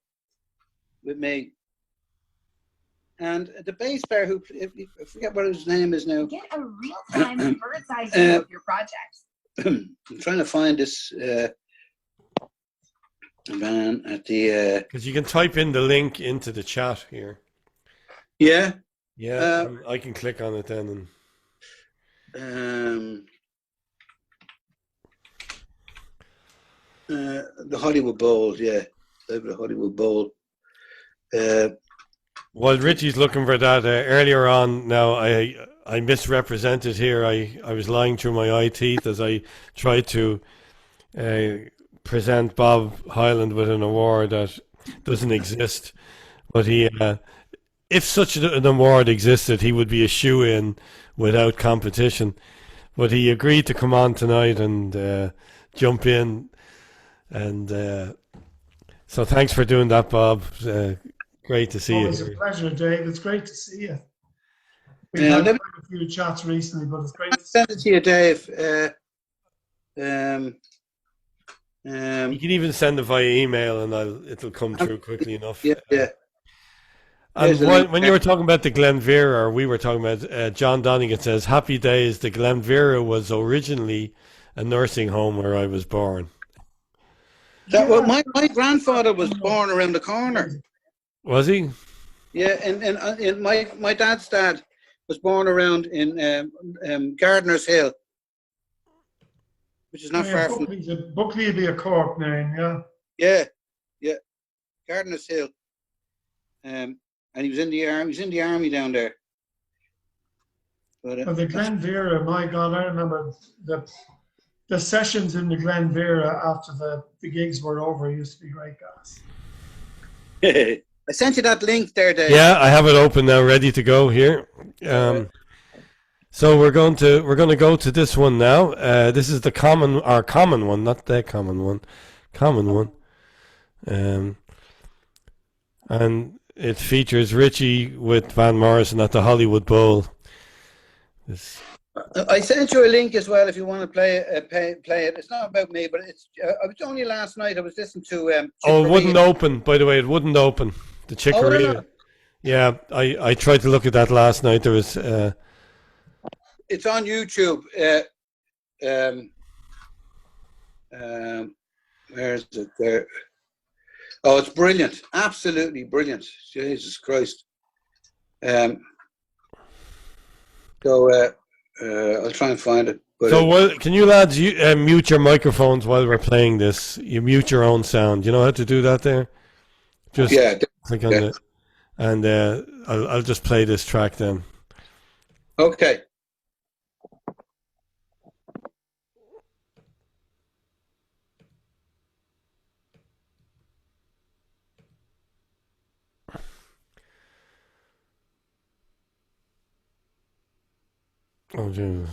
with me. And the bass player who, I forget what his name is now. Get a real-time bird's eye view of your projects. I'm trying to find this man at the... Because you can type in the link into the chat here. Yeah. Yeah, I can click on it then. The Hollywood Bowl, yeah. The Hollywood Bowl. While Richie's looking for that, earlier on, now I misrepresented here. I was lying through my eye teeth as I tried to present Bob Hyland with an award that doesn't exist. But he, if such an award existed, he would be a shoe-in without competition. But he agreed to come on tonight and jump in. And so thanks for doing that, Bob. Great to see you. Always a pleasure, Dave. It's great to see you. We've Yeah, had a few chats recently, but it's great to see Send it to you, Dave. You can even send it via email, and it'll come through quickly enough. Yeah, yeah. And There's when you were talking about the Glenveera, or we were talking about, John Donegan says, "Happy days. The Glenveera was originally a nursing home where I was born." Well, my grandfather was born around the corner. Was he? Yeah, and my dad's dad was born around in Gardener's Hill, which is not far from. Buckley would be a Cork name, yeah. Yeah, Gardener's Hill. And he was in the army. He's in the army down there. But Well, the Glenveera, my God, I remember the sessions in the Glenveera after the gigs were over used to be great, guys. I sent you that link there, Dave. Yeah, I have it open now, ready to go here. So we're going to go to this one now. This is the common one, not the common one, common one. And it features Richie with Van Morrison at the Hollywood Bowl. I sent you a link as well if you want to play it. It's not about me, but it's. I was only last night. I was listening to. It wouldn't open. By the way, it wouldn't open. The Chicory. Yeah, I tried to look at that last night. There was. It's on YouTube. Where is it? There. Oh, it's brilliant! Absolutely brilliant! Jesus Christ. I'll try and find it. So, can you lads mute your microphones while we're playing this? You mute your own sound. You know how to do that there? Just click on it, and I'll just play this track then. Okay. Oh, Jesus.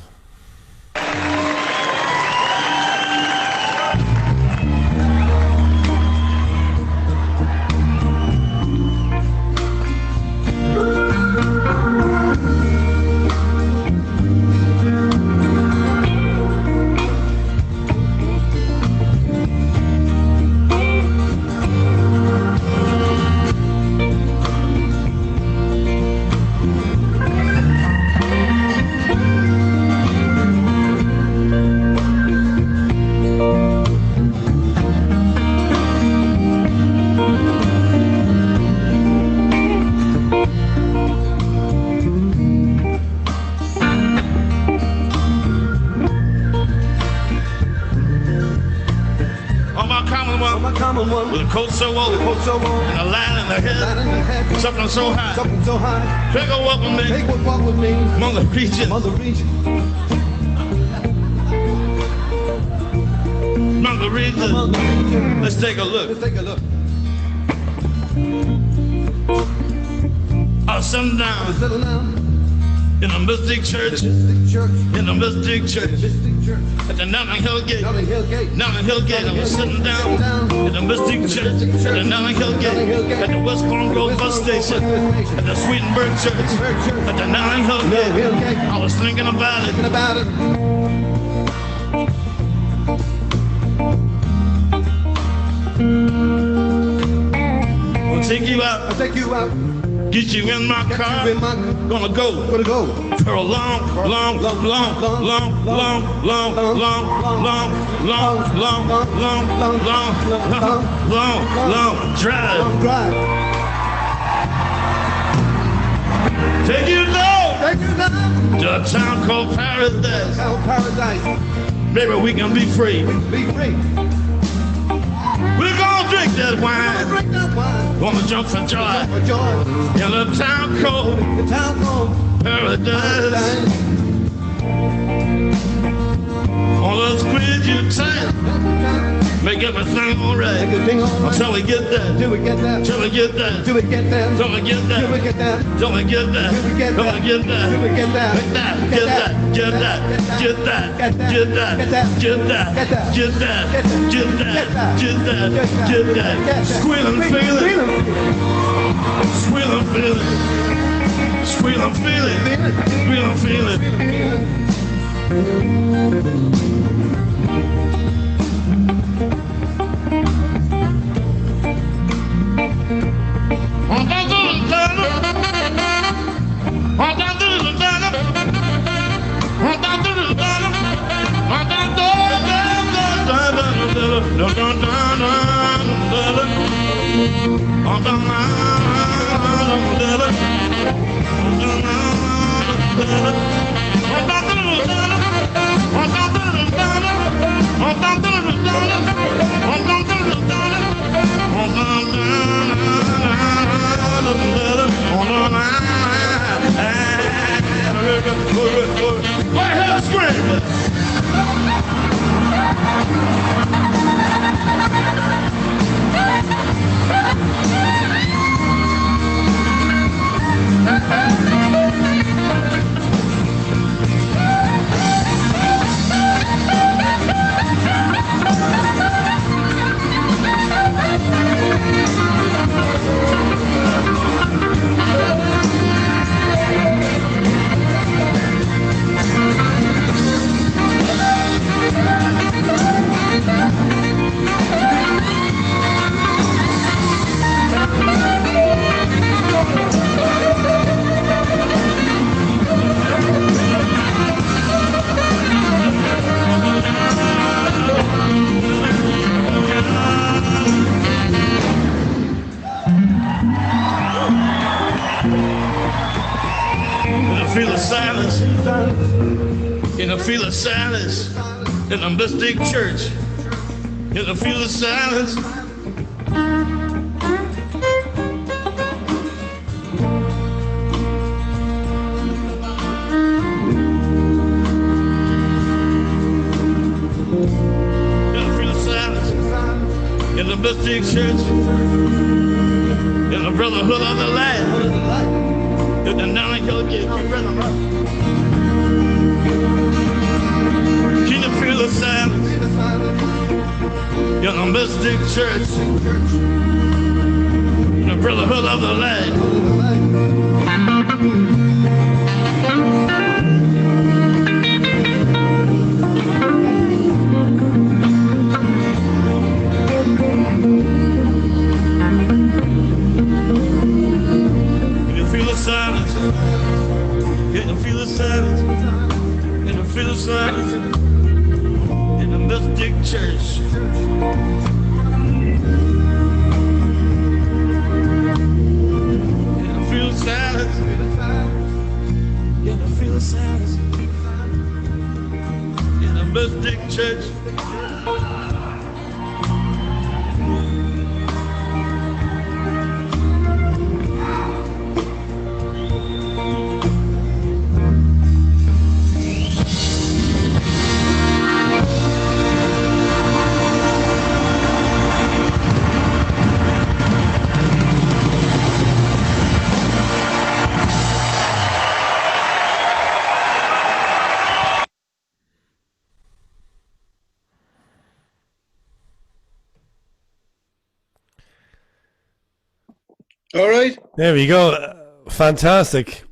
With a coat so old, and a line in the head, something so high. Take a walk with me, Mother region. margarita. Let's take a look. I'll settle down in the mystic church. In the mystic church. At the Notting Hill Gate. Notting Hill Gate. I was sitting down in the mystic church. At the Notting Hill Gate. At the West Palm Grove bus station. At the Sweetenburg Church. At the Notting Hill Gate. I was thinking about it. I'll take you out. Get you in my car. Gonna go for a long drive. Take you down to a town called Paradise. Maybe we can be free. We're gonna drink that wine. Gonna jump for joy. In a town called Paradise. Gonna squeeze you tight. Make everything alright. Until we get there. Till we get there. Till we get there. Till we get there. Till we get there. Till we get there. Till we get there. Till we get there. Till we get there. Till we get there. Get that. Get that. Get that. Get that. Get that. Get that. Get that. Get that. Get that. Get that. Squealing feeling. Squealing feeling. Squealing feeling. Squealing feeling. Feel of silence in a mystic church. In a feel of silence. In a feel of silence in the mystic church. In the brotherhood of the light. In the Notting Hill Gate. Feel the silence in a mystic church, in the brotherhood of the light. Can you feel the silence? Can you feel the silence? Can you feel the silence? Mystic church. Can I feel the silence? Can I feel the silence? In the mystic church. All right. There we go. Fantastic.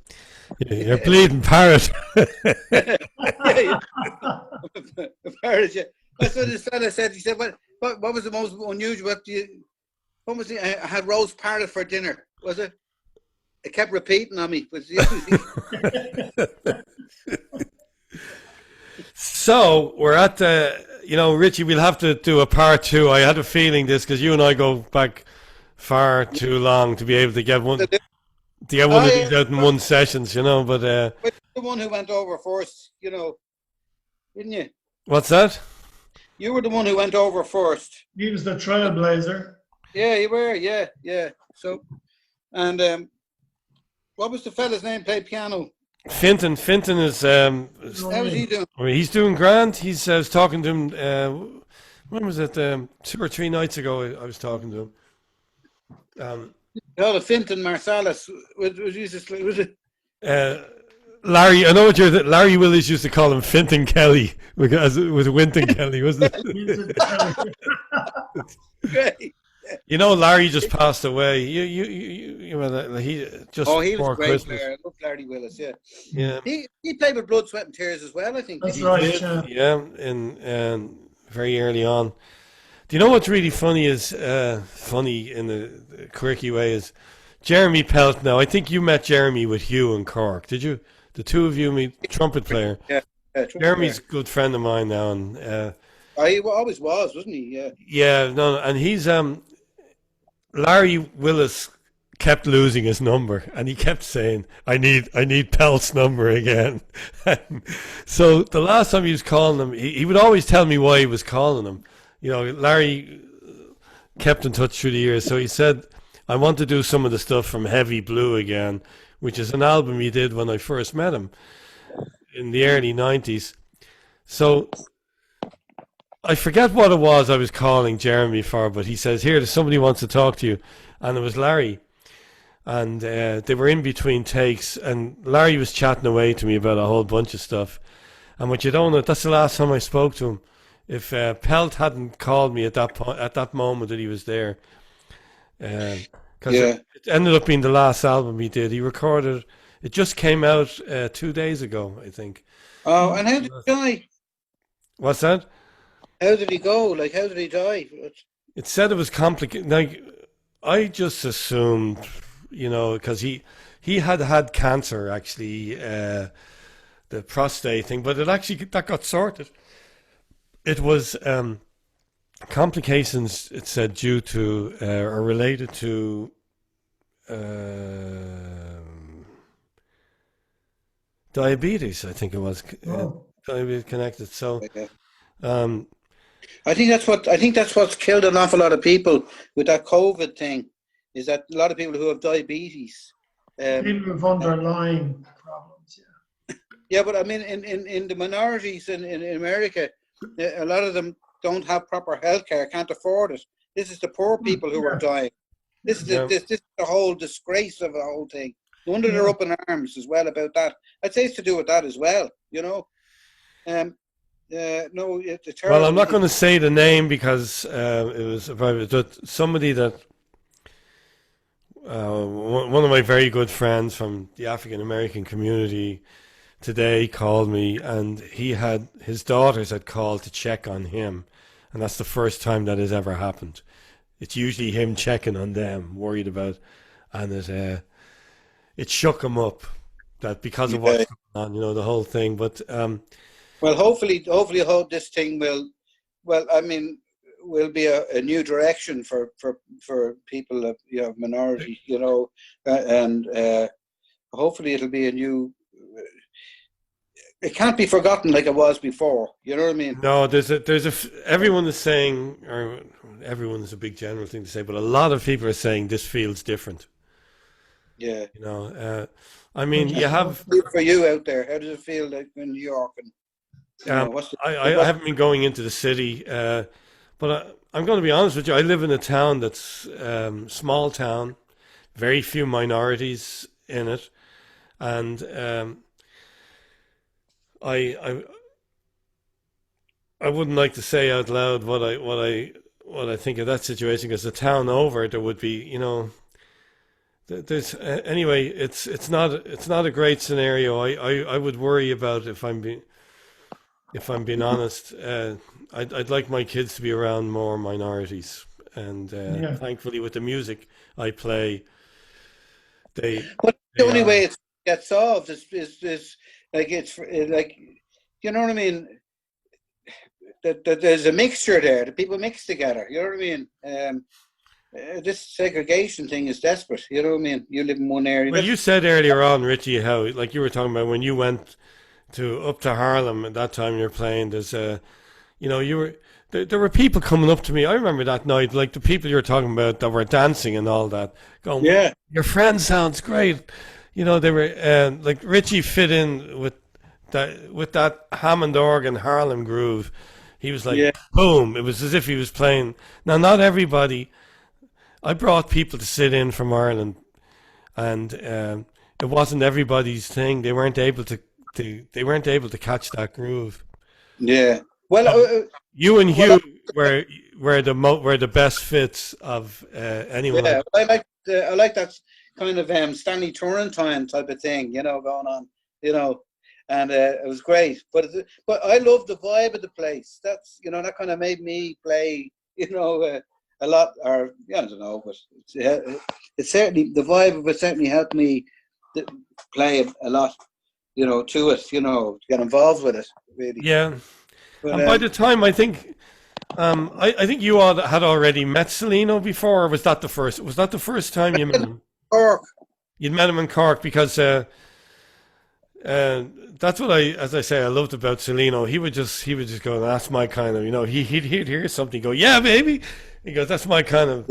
You're bleeding parrot. Yeah, yeah. Parrot, yeah. That's what this fella said. He said, what was the most unusual? What was it? I had roast parrot for dinner. Was it? It kept repeating on me. So we're at the, Richie, we'll have to do a part two. I had a feeling this because you and I go back far too long to be able to get one of these out in one sessions, but But the one who went over first, didn't you? what's that? You were the one who went over first. He was the trailblazer. Yeah, you were. Yeah, yeah. So, and what was the fella's name? Played piano. Finton is How was he doing? he's doing grand. I was talking to him. When was it? 2 or 3 nights ago. I was talking to him. The Finton Marsalis was it? Larry, I know what Larry Willis used to call him Finton Kelly because it was Winton Kelly, wasn't it? Great. Larry just passed away. He just Oh, he was before a great Christmas. player. I love Larry Willis. Yeah. Yeah. He played with Blood, Sweat and Tears as well. I think. That's didn't he? right. Yeah. Yeah, in very early on. Do you know what's really funny is funny in a quirky way is Jeremy Pelt. Now I think you met Jeremy with Hugh in Cork. Did you? The two of you meet trumpet player. Yeah. Jeremy's a good friend of mine now, and He always was, wasn't he? Yeah. yeah, no, and he's Larry Willis kept losing his number, and he kept saying, "I need Pelt's number again." So the last time he was calling him, he would always tell me why he was calling him. Larry kept in touch through the years, so he said, "I want to do some of the stuff from Heavy Blue again," which is an album he did when I first met him in the early 90s. So I forget what it was I was calling Jeremy for, but he says, "Here, somebody wants to talk to you." And it was Larry. And they were in between takes, and Larry was chatting away to me about a whole bunch of stuff. And what you don't know, that's the last time I spoke to him. If Pelt hadn't called me at that moment that he was there, because it ended up being the last album he did. He recorded, it just came out 2 days ago, I think. Oh, and how did he die? What's that? How did he go? Like, how did he die? It said it was complicated. Like, I just assumed, because he had cancer, actually, the prostate thing, but that got sorted. It was complications, it said, due to or related to diabetes, I think it was. Diabetes connected. So I think that's what's killed an awful lot of people with that COVID thing, is that a lot of people who have diabetes. People with underlying problems, yeah. Yeah, but I mean, in the minorities in America, a lot of them don't have proper health care, can't afford it. This is the poor people who are dying. This is the whole disgrace of the whole thing. No wonder they're up in arms as well about that. I'd say it's to do with that as well, No, it's a terrible. Well, I'm not going to say the name because it was somebody that one of my very good friends from the African American community today called me, and his daughters had called to check on him, and that's the first time that has ever happened. It's usually him checking on them, worried about, and it shook him up that because of what's going on, the whole thing. But well, hopefully, this thing will be a new direction for people of minority, and hopefully it'll be a new. It can't be forgotten like it was before. You know what I mean? No, everyone is saying, or everyone is a big general thing to say, but a lot of people are saying this feels different. Yeah. I mean, you have for you out there. How does it feel like in New York? And I haven't been going into the city, but I'm going to be honest with you. I live in a town that's small town, very few minorities in it, and I wouldn't like to say out loud what I think of that situation, because the town over there would be, there's anyway. It's not a great scenario. I would worry about if I'm being honest. I'd like my kids to be around more minorities, and thankfully with the music I play, But the they only are. way it gets solved is like like, you know what I mean. That there's a mixture there. The people mix together. You know what I mean. This segregation thing is desperate. You know what I mean. You live in one area. Well, you said earlier on, Richie, how like you were talking about when you went up to Harlem at that time you're playing. There's you were there were people coming up to me. I remember that night, like the people you were talking about that were dancing and all that, going, Yeah. "Your friend sounds great." They were like Richie fit in with that Hammond organ Harlem groove. He was like, Yeah. boom! It was as if he was playing. Now, not everybody. I brought people to sit in from Ireland, and it wasn't everybody's thing. They weren't able to. They weren't able to catch that groove. Yeah. Well, You and well, Hugh were the best fits of anyone. yeah. I like that kind of Stanley Turrentine type of thing. Going on. And it was great. But I love the vibe of the place. That's that kind of made me play. A lot, or I don't know, but it's certainly the vibe of it certainly helped me play a lot. To it. To get involved with it. Really. Yeah. But, And by the time I think, I think you all had already met Celino before, or was that the first? Was that the first time you met him? Cork. You'd met him in Cork because that's what as I say, I loved about Celino. He would just go, "That's my kind of," he'd hear something, go, "Yeah, baby." He goes, "That's my kind of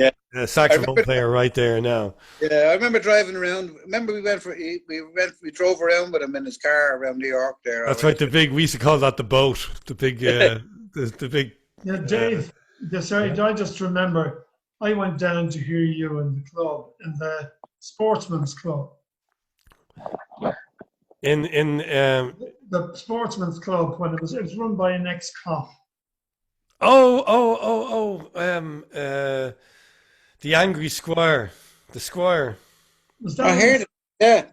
saxophone player right there now." Yeah, I remember driving around. Remember we drove around with him in his car around New York there. That's right. We used to call that the boat. The big, the big. Yeah, Dave. Sorry, I just remember I went down to hear you in the club, in the Sportsman's Club. In The Sportsman's Club, when it was run by an ex-cop. The Angry Squire, the Squire. Was that I heard it. Yeah.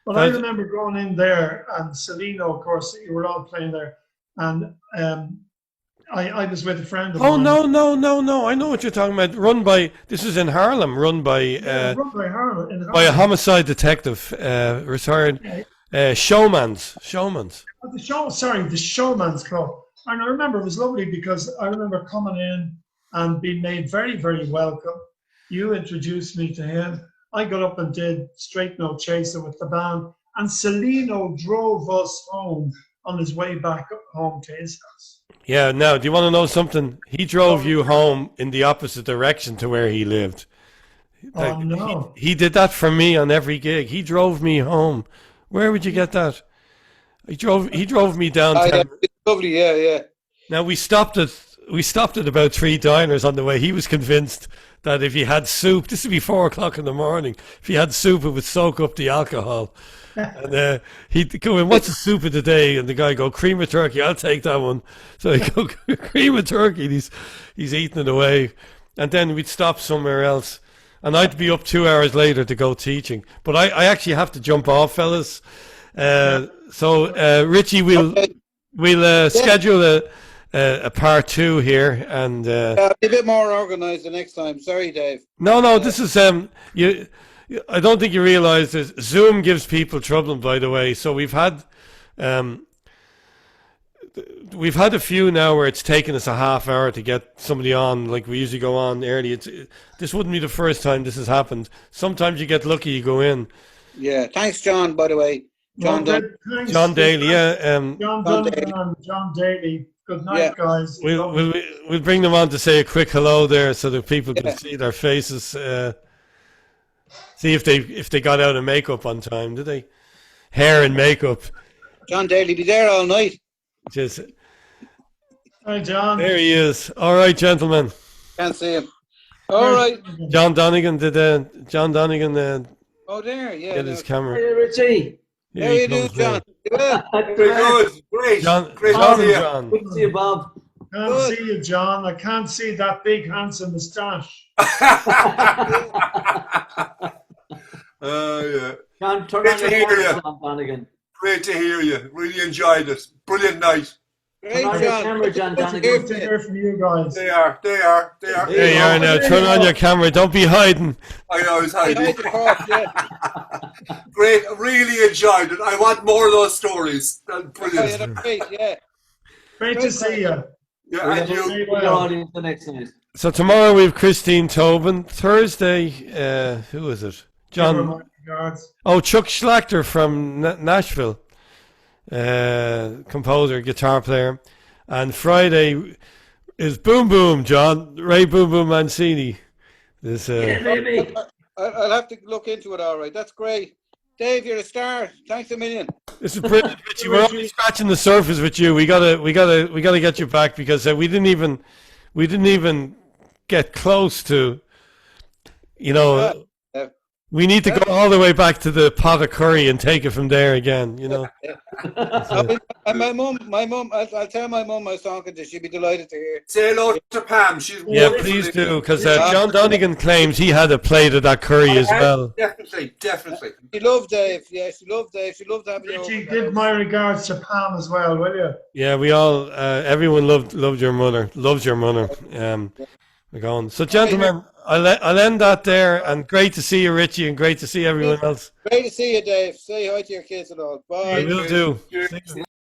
Well, I remember going in there, and Celino, of course, you were all playing there, and I was with a friend of mine. No! I know what you're talking about. This is in Harlem. Run by Run by Harlem. by a homicide detective, retired showmans. The Showman's Club. And I remember it was lovely because I remember coming in and being made very, very welcome. You introduced me to him. I got up and did Straight No Chaser with the band, and Celino drove us home on his way back home to his house. Yeah. Now, do you want to know something? He drove you home in the opposite direction to where he lived. Oh, no. He did that for me on every gig. He drove me home. Where would you get that? He drove me downtown. It's lovely. Yeah. Now we stopped at about 3 diners on the way. He was convinced that if he had soup, this would be 4 o'clock in the morning. If he had soup, it would soak up the alcohol. And he'd go in, "What's the soup of the day?" And the guy go, "Cream of turkey." "I'll take that one." So he go, "Cream of turkey." And he's eating it away, and then we'd stop somewhere else, and I'd be up 2 hours later to go teaching. But I actually have to jump off, fellas. So Richie, we'll schedule a part 2 here, and Be a bit more organised the next time. Sorry, Dave. no, this is I don't think you realise this. Zoom gives people trouble, by the way. So we've had a few now where it's taken us a half hour to get somebody on. Like we usually go on early. This wouldn't be the first time this has happened. Sometimes you get lucky, you go in. Yeah. Thanks, John. By the way, John Daly, yeah. John Duncan and John Daly. Good night, guys. We'll bring them on to say a quick hello there, so that people can see their faces. See if they got out of makeup on time, did they? Hair and makeup. John Daly be there all night. Just Hi, John. there he is. All right, gentlemen. Can't see him. All right. John Donegan Oh, there. Yeah. get his camera. Hey, Richie. Here How he you doing, comes now. John? You well? Great. John, Great John, to see you. John. Good to see you, Bob. Can't see you, John. I can't see that big, handsome moustache. Turn Great on to your hear camera, you. John Donegan. Great to hear you. Really enjoyed it. Brilliant night. Great, Turn on your John. camera, John Good to Donegan. hear Good from to you. hear from you guys. They are. There you are now. There Turn you on go. your camera. Don't be hiding. I know it's hiding. Behind the cork, yeah. Great. Really enjoyed it. I want more of those stories. That's Oh, yeah, brilliant. that's great, yeah. Great to see you. Yeah, and you. Very Your well. audience the next night. So tomorrow we have Christine Tobin. Thursday, who is it? Give her John. my regards. Oh, Chuck Schlachter from Nashville. Composer, guitar player. And Friday is Boom Boom, John. Ray Boom Boom Mancini. This, Yeah, baby. I'll have to look into it, all right. That's great. Dave, you're a star. Thanks a million. This is brilliant, Richie. We're only scratching the surface with you. We gotta get you back because we didn't even get close to, you know. Yeah. We need to go all the way back to the pot of curry and take it from there again. You know. And my mum, I'll tell my mum I was talking to. She'd be delighted to hear. Say hello to Pam. She's Yeah, wonderful. please do, because John Donegan claims he had a plate of that curry as well. Definitely. She loved Dave. Yeah, she loved Dave. She loved having you Richie, over. give my regards to Pam as well, will you? Yeah, we all, everyone loved your mother, loves your mother. We're going. So, gentlemen, I'll end that there, and great to see you, Richie, and great to see everyone else. Great to see you, Dave. Say hi to your kids and all. Bye. I will do. Cheers.